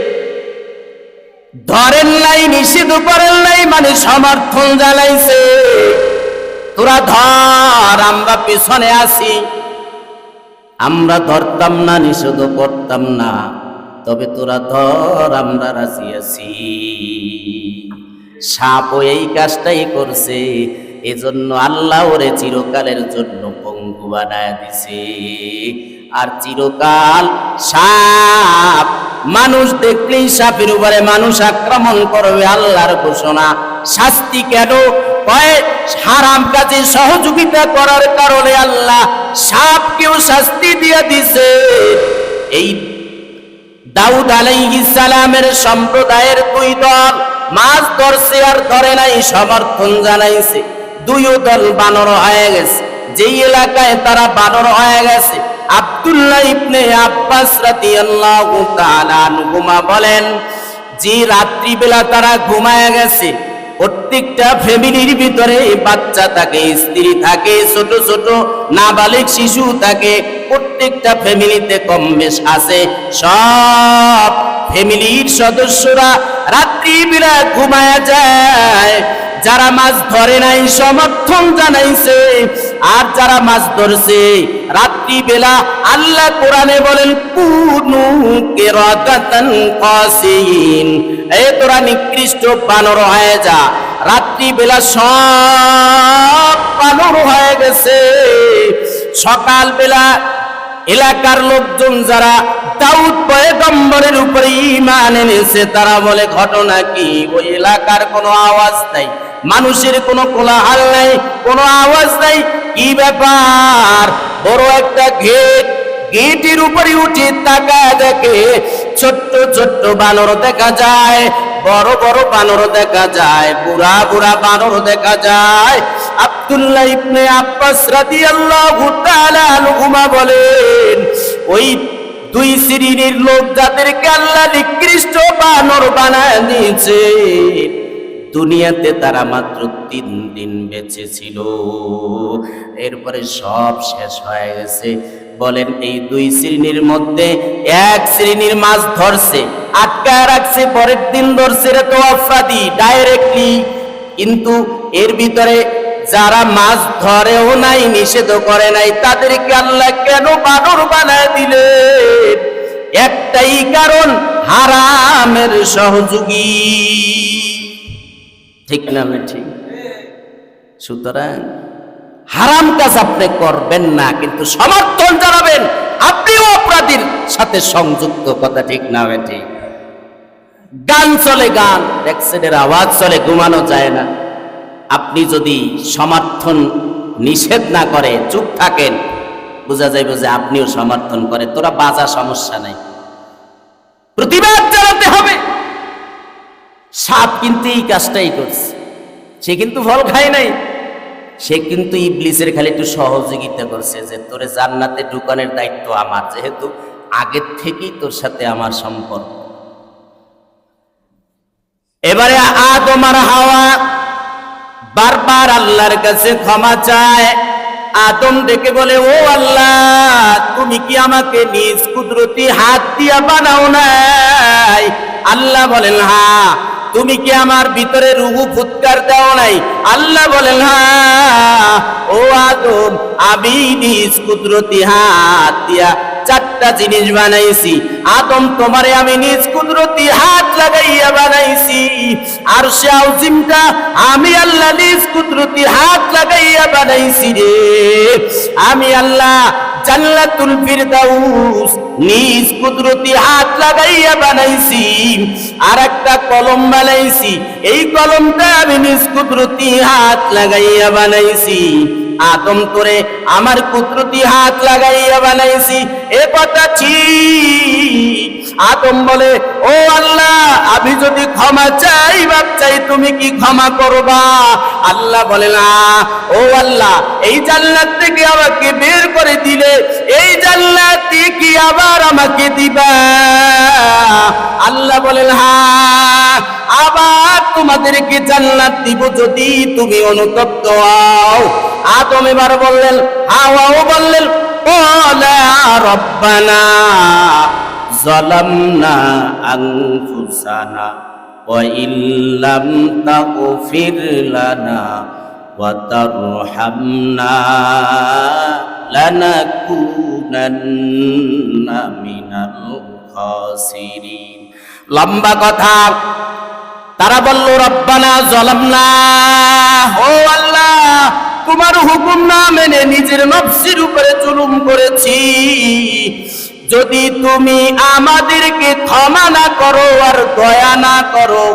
ধরেন নাই, নিষেধ করেন নাই, মানে সমর্থন জানাইছে, তোরা ধর, আমরা পেছনে আছি, আমরা ধরতাম না, নিষেধ করতাম না, তবে তোরা ধর, আমরা রাজি আছি। সাপও এই কাজটাই করছে, এজন্য আল্লাহ ওরে চিরকালের জন্য পঙ্গু বানায় দিছে। আর চিরকাল সাপ, মানুষ দেখলেই সাপের উপরে মানুষ আক্রমণ করবে, আল্লাহর ঘোষণা। শাস্তি কেন? হারাম কাজে সহযোগিতা করার কারণে আল্লাহ সাপকেও শাস্তি দিয়ে দিছে। এই দাউদ আলাইহিস সালামের সম্প্রদায়ের 2 দল মাছ ধরছে আর ধরে নাই, সমর্থন জানাইছে, 2 দল বানর হয়ে গেছে। যেই এলাকায় তারা বানর হয়ে গেছে, আব্দুল্লাহ ইবনে আব্বাস রাদিয়াল্লাহু তাআলা আনহুমা বলেন, যে রাত্রিবেলা তারা ঘুমায় গেছে, প্রত্যেকটা ফ্যামিলির ভিতরে বাচ্চা থাকে, স্ত্রী থাকে, ছোট ছোট নাবালিগ শিশু থাকে, প্রত্যেকটা ফ্যামিলিতে কম বেশ আছে। সব ফ্যামিলির সদস্যরা রাত্রিবেলা ঘুমায় যায়। যারা মাছ ধরে নাই, সমর্থন জানাইছে, আর যারা মাছ ধরছে রাত্রিবেলা, আল্লাহ কোরআনে বলেন, কুনু কিরাতান কাসিন, এই তোরা নিকৃষ্ট বানর হয়ে যা। রাত্রিবেলা সব বানর হয়ে গেছে। সকালবেলা এলাকার লোকজন যারা দাউদ পয়গম্বরের উপরে ঈমান এনেছে। তারা বলে ঘটনা কি? ওই এলাকার কোনো আওয়াজ নাই, মানুষের কোনো কোলাহল নাই, কোনো আওয়াজ নাই। কি ব্যাপার? বড় একটা গেটের উপরে উঠে তাকায় দেখে ছোট্ট ছোট্ট বানর দেখা যায়, বড় বড় বানর দেখা যায়, বুড়া বুড়া বানর দেখা যায়। আব্দুল্লাহ ইবনে আব্বাস রাদিয়াল্লাহু তাআলা আনহুমা বলেন, ওই দুই শ্রেণীর লোক যাদেরকে আল্লাহ নিকৃষ্ট বানর বানায় দিয়েছে, দুনিয়াতে তারা মাত্র 3 দিন বেঁচে ছিল, এরপরে সব শেষ হয়ে গেছে। বলেন এই দুই শ্রেণীর মধ্যে এক শ্রেণীর মাছ ধরছে, আটকায় রাখছে, পরের দিন ধরছে, এটা তো অপরাধী ডাইরেক্টলি। কিন্তু এর ভিতরে যারা মাছ ধরেও নাই, নিষেধ করে নাই, তাদেরকে আল্লাহ কেন বানর বানায় দিলেন? একটাই কারণ, হারামের সহযোগী। ঠিক না? ঠিক। সুতরাং হারাম কাজ আপনি করবেন না, কিন্তু সমর্থন জানাবেন আপনিও অপরাধীর সাথে সংযুক্ত। কথা ঠিক না? ঠিক। গান চলে, গান অ্যাক্সিডেন্টের আওয়াজ চলে, ঘুমানো যায় না। আপনি যদি সমর্থন নিষেধ না করে চুপ থাকেন, বোঝা যাইবে যে আপনিও সমর্থন করে। তোরা বাজা, সমস্যা নাই, প্রতিবাদ জানাতে হবে। সাপ কিন্তু এই কাজটাই করছে, সে কিন্তু ফল খায় নাই, সে কিন্তু ইবলিসের খালি একটু সহযোগিতা করছে যে তোরে জান্নাতে ঢুকানোর দায়িত্ব আমার, যেহেতু আগের থেকেই তোর সাথে আমার সম্পর্ক। এবারে আদম আর হাওয়া বারবার আল্লাহর কাছে ক্ষমা চায়। আদম ডেকে বলে, ও আল্লাহ, তুমি কি আমাকে নিজ কুদরতি হাত দিয়া বানাও নাই? আল্লাহ বলেন, হ্যাঁ। তুমি কি আমার ভিতরে রূহ ফুৎকার দাও নাই? আল্লাহ বলেন, হ্যাঁ। ও আদম, আমি নিজ কুদরতি হাত দিয়া 4টা জিনিস বানাইছি। আদম, তোমারে আমি নিজ কুদরতি হাত লাগাইয়া বানাইছি। আরশে আযিমটা আমি আল্লাহ নিজ কুদরতি হাত লাগাইয়া বানাইছি রে। আমি আল্লাহ জান্নাতুল ফিরদাউস নিজ কুদরতি হাত লাগাইয়া বানাইছি। আর একটা কলম বানাইছি, এই কলমটা আমি নিজ কুদরতি হাত লাগাইয়া বানাইছি। আদম, তোরে আমার কুদরতি হাত লাগাইয়া বানাইছি, এ কথা ঠিক। আদম বলে, ও আল্লাহ, আমি যদি ক্ষমা চাই, বাপ চাই, তুমি কি ক্ষমা করবা? আল্লাহ বলে, না। ও আল্লাহ, এই জান্নাত থেকে আমাকে বের করে দিলে, এই জান্নাত কি আবার আমাকে দিবা? আল্লাহ বলেন, হ্যাঁ, আবার তোমাদেরকে জান্নাত দিব যদি তুমি অনুতপ্ত হও। আদম এবার বললেন, হাওয়াও বললেন, ওয়া রব্বানা যালামনা আনফুসানা ওয়া ইল্লাম তাগফির লানা ওয়া তারহামনা লানাকুনান্না মিনাল খাসিরিন। লম্বা কথা। তারা বলল, রব্বানা যালামনা, ও আল্লাহ, তোমার হুকুম না মেনে নিজের নফসের উপরে জুলুম করেছি। যদি তুমি আমাদেরকে ক্ষমা না করো আর দয়া না করো,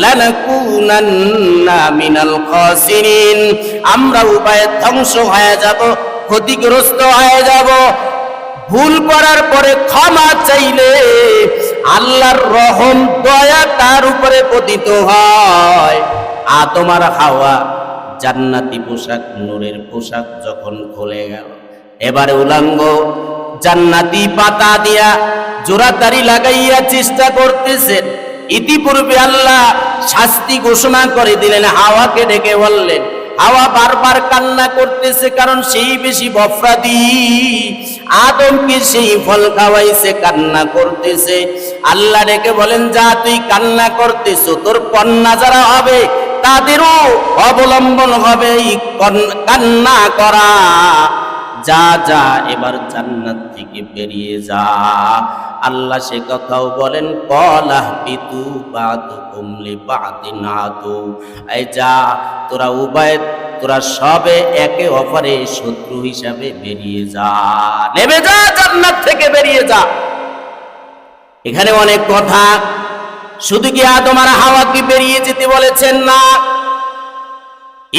লানাকুনান্না মিনাল খাসিরিন, আমরা উভয়ে ধ্বংস হয়ে যাব, ক্ষতিগ্রস্ত হয়ে যাব। ভুল করার পরে ক্ষমা চাইলে আল্লাহর রহম, দয়া তার উপরে পতিত হয়। আদম আর হাওয়া জান্নাতি পোশাক, নূরের পোশাক যখন খুলে গেল, এবারে উলঙ্গ জান্নাতি পাতা দিয়া জোড়াতারি লাগাইয়া চেষ্টা করতেছেন। ইতিপূর্বে আল্লাহ শাস্তি ঘোষণা করে দিলেন, হাওয়াকে ডেকে বললেন। হাওয়া বারবার কান্না করতেছে, কারণ সেই বেশি অপরাধী। আদমকে সেই ফল খাওয়াইছে, কান্না করতেছে। আল্লাহ ডেকে বলেন, যা তুই কান্না করতেছ, তোর কন্যা যারা হবে তাদেরও অবলম্বন হবে কান্না করা। যা যা, এবার জান্নাত থেকে বেরিয়ে যা। আল্লাহ সে কথাও বলেন, কলাহ বিতু বাদুকুম লিবাদিন আদু, এই যা, তোরা উভয়, তোরা সবে একে অপরে শত্রু হিসাবে বেরিয়ে যা, নেমে যা, জান্নাত থেকে বেরিয়ে যা। এখানে অনেক কথা। শুধু কি আদম আর হাওয়াকে বেরিয়ে যেতে বলেছেন? না,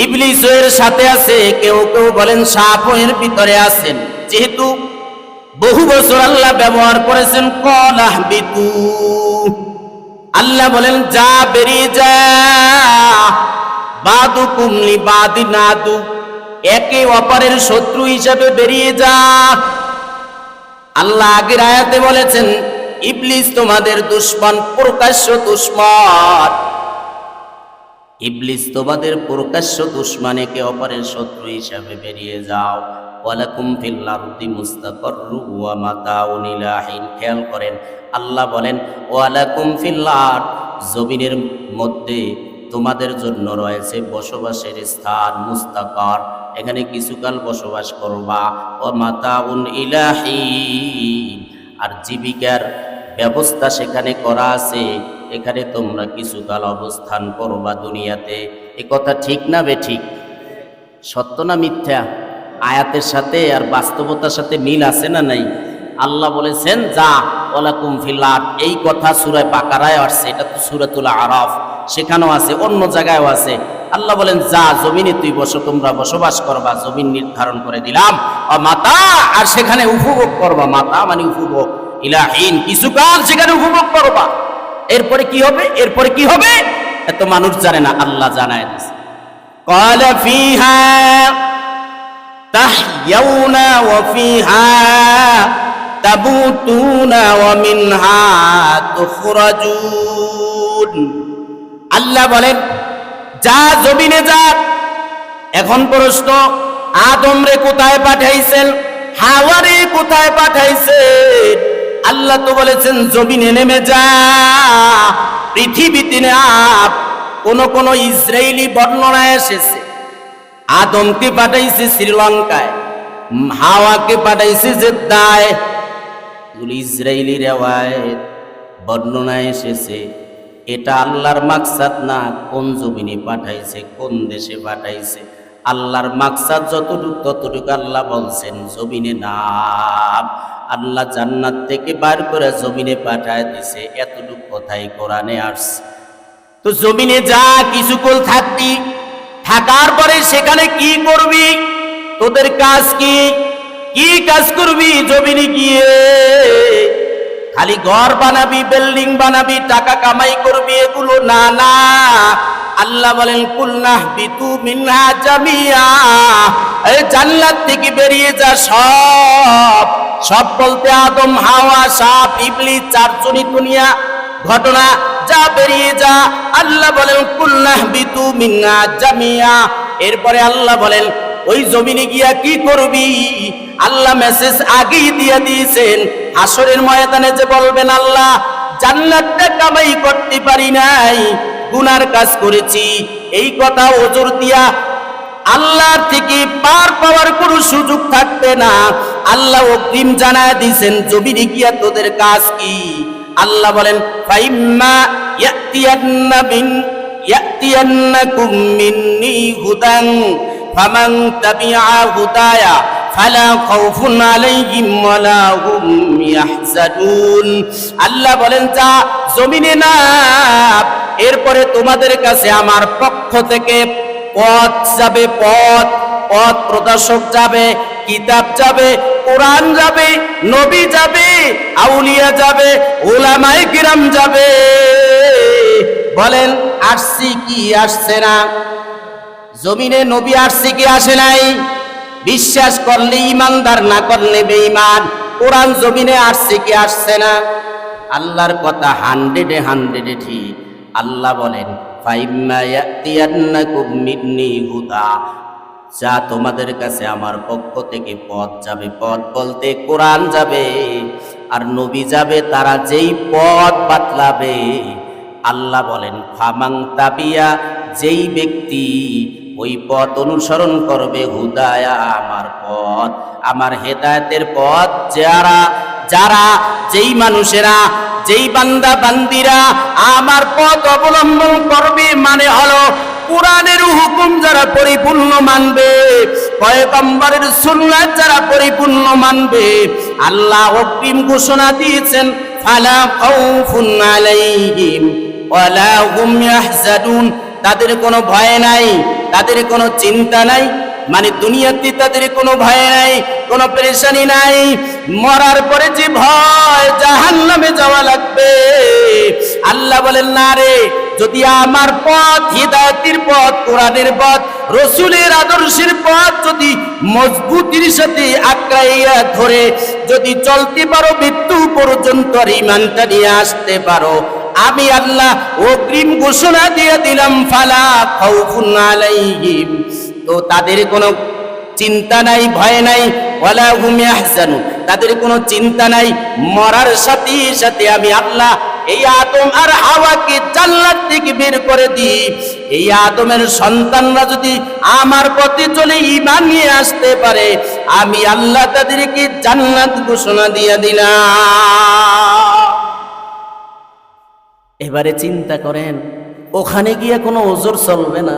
ইবলিস এর সাথে আছে, কেউ কেউ বলেন সাপ এর ভিতরে আছেন। যেহেতু বহু বছর আল্লাহ ব্যবহার করেছেন কলাহ বিতু, আল্লাহ বলেন যা বেরিয়ে যা, বাদুকুম লিবাদিন আদু, একে অপরের শত্রু হিসাবে বেরিয়ে যা। আল্লাহ আগের আয়াতে বলেছেন ইবলিস তোমাদের দুশমন, প্রকাশ্য দুশমন। ইবলিস তোমাদের প্রকাশ্য দুশমন, একে অপরের শত্রু হিসাবে বেরিয়ে যাও। ওয়ালাকুম ফিল আরদি মুস্তাকাররু ওয়া মাতাউন ইলা হিন। খেয়াল করেন, আল্লাহ বলেন ওয়ালাকুম ফিল আরদ, জমিনের মধ্যে তোমাদের জন্য রয়েছে বসবাসের স্থান, মুস্তাকার, এখানে কিছুকাল বসবাস করবা। ওয়া মাতাউন ইলা হিন, আর জীবিকার ব্যবস্থা সেখানে করা আছে, এখানে তোমরা কিছুকাল অবস্থান করবা দুনিয়াতে। এ কথা ঠিক না বেঠিক? সত্য না মিথ্যা? আয়াতের সাথে আর বাস্তবতার সাথে মিল আছে না নাই? আল্লাহ বলেছেন যা ওয়ালাকুম ফিল আরদ, এই কথা সূরা বাকারায় আসছে, এটা তো সূরাতুল আরাফ, সেখানেও আছে, অন্য জায়গায়ও আছে। আল্লাহ বলেন যা জমিনে তুই তোমরা বসবাস করবা, জমিন নির্ধারণ করে দিলাম। মাতা, আর সেখানে উপভোগ করবা, মাতা মানে উপভোগ, ইলাহিন কিছুকাল সেখানে উপভোগ করবা। এরপরে কি হবে? এরপরে কি হবে এত মানুষ জানে না, আল্লাহ জানায় দিয়েছে। ক্বালা ফিহা তাহইয়াউনা ওয়া ফিহা তাবুতুনা ওয়া মিনহা তুখরাজুন। আল্লাহ বলেন যা জমিনে যা। এখন প্রশ্ন, আদম রে কোথায় পাঠাইছেন? হাওয়া রে কোথায় পাঠাইছেন? আল্লাহ তো বলেছেন জমিনে নেমে যা, পৃথিবীতে নাম। কোন ইসরায়েলি বর্ণনায় এসেছে আদমকে পাঠাইছে শ্রীলঙ্কায়, হাওয়াকে পাঠাইছে জেদ্দায়। ইসরায়েলি রেওয়ায়েত বর্ণনায় এসেছে এটা আল্লাহর মাকসাদ না, কোন জমিনে পাঠাইছে, কোন দেশে পাঠাইছে। আল্লাহর মাকসাদ যতটুকু ততটুকু আল্লাহ বলছেন, জমিনে নাম। আল্লাহ জান্নাত থেকে বার করে জমিনে পাঠায় দিছে, এতটুকু কথাই কোরআনে আসছে। তো জমিনে যা, কিছুকাল থাকবি, থাকার পরে সেখানে কি করবি? তোদের কাজ কি? কি কাজ করবি জমিনে গিয়ে? খালি ঘর বানাবি, বিল্ডিং বানাবি, টাকা কামাই করবি, এগুলো না। না, আল্লাহ বলেন কুলনাহ বিতু মিনহা জামিয়া, এই জান্নাত থেকে বেরিয়ে যা সব। সব বলতে আদম, হাওয়া, সাপ, ইবলিস, চারজনই দুনিয়া ঘটনা, যা বেরিয়ে যা। আল্লাহ বলেন কুলনাহ বিতু মিনহা জামিয়া। এরপরে আল্লাহ বলেন ওই জমিনে গিয়া কি করবি? আল্লাহ মেসেজ আগেই দিয়ে দিয়েছেন, হাসরের ময়দানে যে বলবেন আল্লাহ জান্নাতটা কামাই করতে পারি নাই, গুনার কাজ করেছি, এই কথা ওজর দিয়া আল্লাহর থেকে পার পাওয়ার কোনো সুযোগ থাকবে না। আল্লাহ অগ্রিম জানায় দিয়েছেন জমিনে গিয়া তোদের কাজ কি। আল্লাহ বলেন ফাইম্মা ইয়াতিয়ান্নাকুম মিন্নি হুদান ফামান তাবিআ হুদায়া ফালা খাউফুন আলাইহিম ওয়ালা হুম ইয়াহজানুন। আল্লাহ বলেন যা জমিনে নাম, এরপরে তোমাদের কাছে আমার পক্ষ থেকে পথ যাবে, পথ প্রদর্শক যাবে, কিতাব যাবে, কোরআন যাবে, নবী যাবে, আউলিয়া যাবে, উলামায়ে কিরাম যাবে। বলেন আসছে কি আসছে না? জমিনে নবী আসছে কি আসে নাই? বিশ্বাস করলে ইমানদার, না করলে বেঈমান। কোরআন জমিনে আসছে কি আসছে না? আল্লাহর কথা 100-এ ঠিক। আল্লাহ বলেন ফাইম্মা ইয়াতিয়ান্নাকুম মিন্নি হুদা, যা তোমাদের কাছে আমার পক্ষ থেকে পথ যাবে, পথ বলতে কোরআন যাবে আর নবী যাবে, তারা যেই পথ বাতলাবে। আল্লাহ বলেন ফামাং তাবিয়া, যেই ব্যক্তি ওই পথ অনুসরণ করবে, হুদায়া আমার পথ, আমার হেদায়েতের পথ, যারা যেই মানুষেরা, যেই বান্দা বান্দিরা আমার পথ অবলম্বন করবে, মানে হলো কোরআনের হুকুম যারা পরিপূর্ণ মানবে, পয়গম্বরের সুন্নাত যারা পরিপূর্ণ মানবে, আল্লাহ অগ্রিম ঘোষণা দিয়েছেন ফালা খাউফুন আলাইহিম ওয়ালা হুম ইয়াহজানুন, তাদের কোনো ভয় নাই, তাদের কোনো চিন্তা নাই, মানে দুনিয়াতে তাদের কোনো ভয় নাই, কোনো পেরেশানি নাই। মরার পরে যে ভয় জাহান্নামে যাওয়া লাগবে, আল্লাহ বলেন না রে, যদি আমার পথ, হিদায়াতের পথ, কোরআনের পথ, রসুলের আদর্শের পথ যদি মজবুতির সাথে আঁকড়াইয়া ধরে যদি চলতে পারো, মৃত্যু পর্যন্ত আর ঈমানটা নিয়ে আসতে পারো, আমি আল্লাহ অগ্রিম ঘোষণা দিয়ে দিলাম, ফালা খাউফুন আলাইহিম, তো তাদের কোনো চিন্তা নাই, ভয় নাই, ওয়ালা হুম ইয়াহজানুন, তাদের কোনো চিন্তা নাই। মরার সাথে সাথে আমি আল্লাহ এই আদম আর হাওয়াকে জান্নাত থেকে বের করে দিই, এই আদমের সন্তানরা যদি আমার পথে চলে ঈমান নিয়ে আসতে পারে, আমি আল্লাহ তাদেরকে জান্নাত ঘোষণা দিয়ে দিলাম। এবারে চিন্তা করেন, ওখানে গিয়ে কোনো ওজর চলবে না।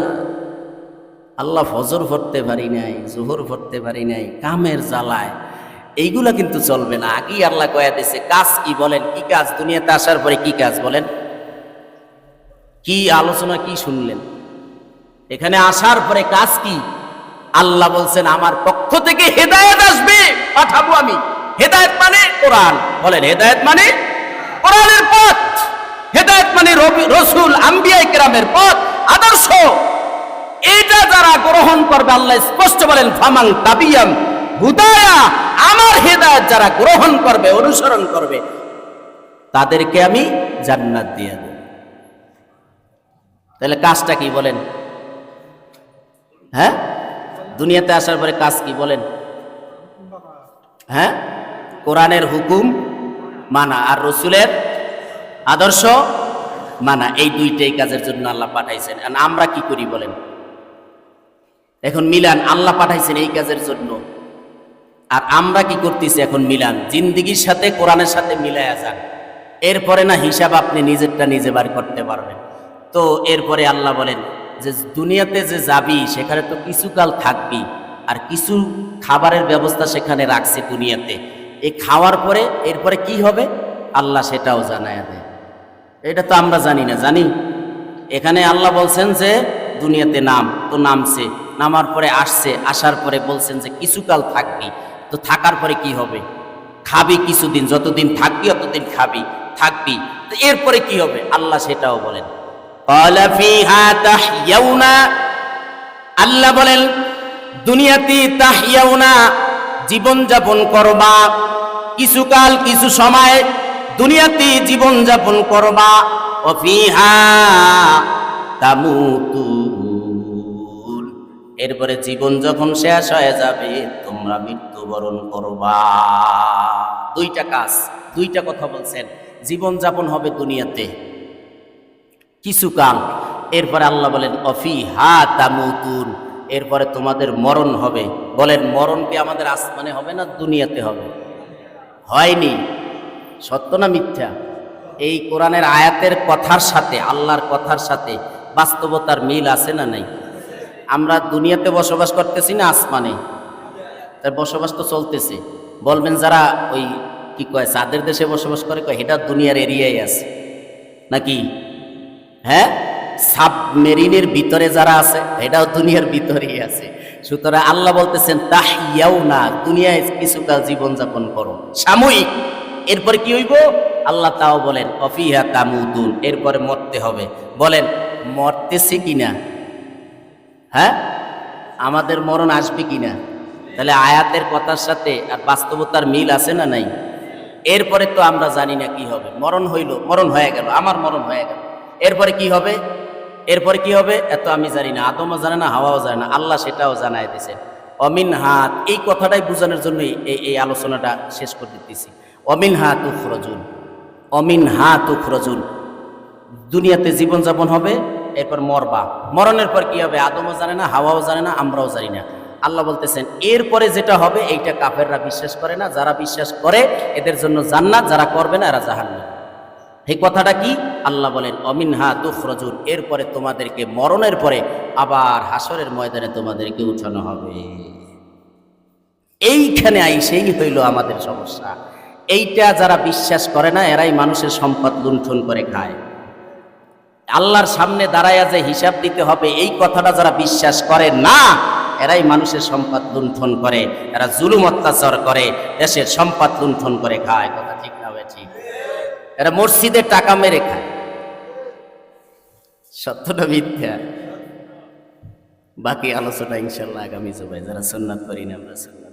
আল্লাহ ফজর পড়তে পারি নাই, জোহর পড়তে পারি নাই, কামের জ্বালায়, এইগুলা কিন্তু চলবে না। আগেই আল্লাহ কয়া দিয়েছে কাজ কি, বলেন কি কাজ? দুনিয়াতে আসার পরে কি কাজ বলেন? কি আলোচনা, কি শুনলেন? এখানে আসার পরে কাজ কি? আল্লাহ বলছেন আমার পক্ষ থেকে হেদায়েত আসবে, পাঠাবো আমি। হেদায়েত মানে কোরআন, বলেন হেদায়েত মানে কোরআনের পথ, হেদায়েত মানে রসুল আম্বিয়া কিরামের পথ, আদর্শ। এটা যারা গ্রহণ করবে, আল্লাহ স্পষ্ট বলেন ফামান তাবিয়াম হুদায়া, আমার হেদায়েত যারা গ্রহণ করবে, অনুসরণ করবে, তাদেরকে আমি জান্নাত দিয়ে দেব। তাহলে কাজটা কি বলেন? হ্যাঁ, দুনিয়াতে আসার পরে কাজ কি বলেন? হ্যাঁ, কোরআনের হুকুম মানা আর রসুলের আদর্শ মানা, এই দুইটাই কাজের জন্য আল্লাহ পাঠাইছেন। আর আমরা কি করি বলেন? এখন মিলান, আল্লাহ পাঠাইছেন এই কাজের জন্য, আর আমরা কি করতেছি? এখন মিলান, জিন্দিগির সাথে কোরআনের সাথে মিলায়া যান, এরপরে না হিসাব আপনি নিজেরটা নিজে বার করতে পারবেন। তো এরপরে আল্লাহ বলেন যে দুনিয়াতে যে যাবি সেখানে তো কিছুকাল থাকবি, আর কিছু খাবারের ব্যবস্থা সেখানে রাখছে দুনিয়াতে। এই খাওয়ার পরে এরপরে কি হবে আল্লাহ সেটাও জানায়া দেয়। এটা তো আমরা জানি না, জানি? এখানে আল্লাহ বলছেন যে দুনিয়াতে নাম, তো নামছে, নামার পরে আসছে, আসার পরে বলছেন যে কিছুকাল থাকবি, তো থাকার পরে কি হবে? খাবি কিছুদিন, যতদিন থাকবি ততদিন খাবি, থাকবি, তো এরপরে কি হবে আল্লাহ সেটাও বলেন। ক্বালা ফীহা তাহইয়াউনা, আল্লাহ বলেন দুনিয়াতে তাহইয়াউনা, জীবন যাপন করবা, কিছুকাল কিছু সময় দুনিয়াতে জীবন যাপন করবা, ওয়া ফীহা তামুতুন, এরপরে জীবন যখন শেষ হয়ে যাবে তোমরা মৃত্যুবরণ করবা। দুইটা কাজ, দুইটা কথা বলছেন। জীবন যাপন হবে দুনিয়াতে কিছুকাল, এরপরে আল্লাহ বলেন অফিহা তামুতুন, এরপরে তোমাদের মরণ হবে। বলেন মরণ কি আমাদের আসমানে হবে না দুনিয়াতে হবে? হয়নি, সত্য না মিথ্যা? এই কোরআনের আয়াতের কথার সাথে, আল্লাহর কথার সাথে বাস্তবতার মিল আছে না নাই? আমরা দুনিয়াতে বসবাস করতেছি না আসমানে? তার বসবাস তো চলতেছে। বলবেন যারা ওই কি কয় চাঁদের দেশে বসবাস করে, কয় এটা দুনিয়ার এরিয়ায় আছে নাকি? হ্যাঁ, সাবমেরিনের ভিতরে যারা আছে এটাও দুনিয়ার ভিতরেই আছে। সুতরাং আল্লাহ বলতেছেন তাহইয়াউনা, দুনিয়ায় কিছুকাল জীবন যাপন করো সাময়িক, এরপরে কি হইব আল্লাহ তাও বলেন অফিহা তামুতুন, এরপরে মরতে হবে। বলেন মরতেছে কিনা? হ্যাঁ, আমাদের মরণ আসবে কিনা? তাহলে আয়াতের কথার সাথে আর বাস্তবতার মিল আছে না নাই? এরপরে তো আমরা জানি না কি হবে। মরণ হইল, মরণ হয়ে গেল, আমার মরণ হয়ে গেল, এরপরে কি হবে? এরপরে কি হবে এত আমি জানি না, আদমও জানে না, হাওয়াও জানে না, আল্লাহ সেটাও জানায় দিয়েছে। অমিন হাত, এই কথাটাই বোঝানোর জন্যই এই আলোচনাটা শেষ করে দিতেছি। অমিন হাত উখরজুন, অমিন হাত উখরজুন, দুনিয়াতে জীবনযাপন হবে, এরপর মরবা, মরণের পর কি হবে আদমও জানে না, হাওয়াও জানে না, আমরাও জানি না। আল্লাহ বলতেছেন এরপরে যেটা হবে এইটা কাফেররা বিশ্বাস করে না, যারা বিশ্বাস করে এদের জন্য জান্নাত, যারা করবে না এরা জাহান্নাম। এই কথাটা কি? আল্লাহ বলেন অমিনহা তুখরজুন, এরপরে তোমাদেরকে মরণের পরে আবার হাসরের ময়দানে তোমাদেরকে উঠানো হবে। এইখানে আইসেই হইল আমাদের সমস্যা। এইটা যারা বিশ্বাস করে না এরাই মানুষের সম্পদ লুণ্ঠন করে খায়। আল্লাহর সামনে দাঁড়ায়া যে হিসাব দিতে হবে এই কথাটা যারা বিশ্বাস করে না এরাই মানুষের সম্পদ লুণ্ঠন করে, এরা জুলুম অত্যাচার করে, দেশের সম্পদ লুণ্ঠন করে খায়। কথা ঠিক না ভাই? ঠিক। এরা মসজিদে টাকা মেরে খায়। সত্যটা মিথ্যা? বাকি আলোচনা ইনশাল্লাহ আগামী জুমায়, যারা সুন্নাত করি না আমরা সুন্নাত।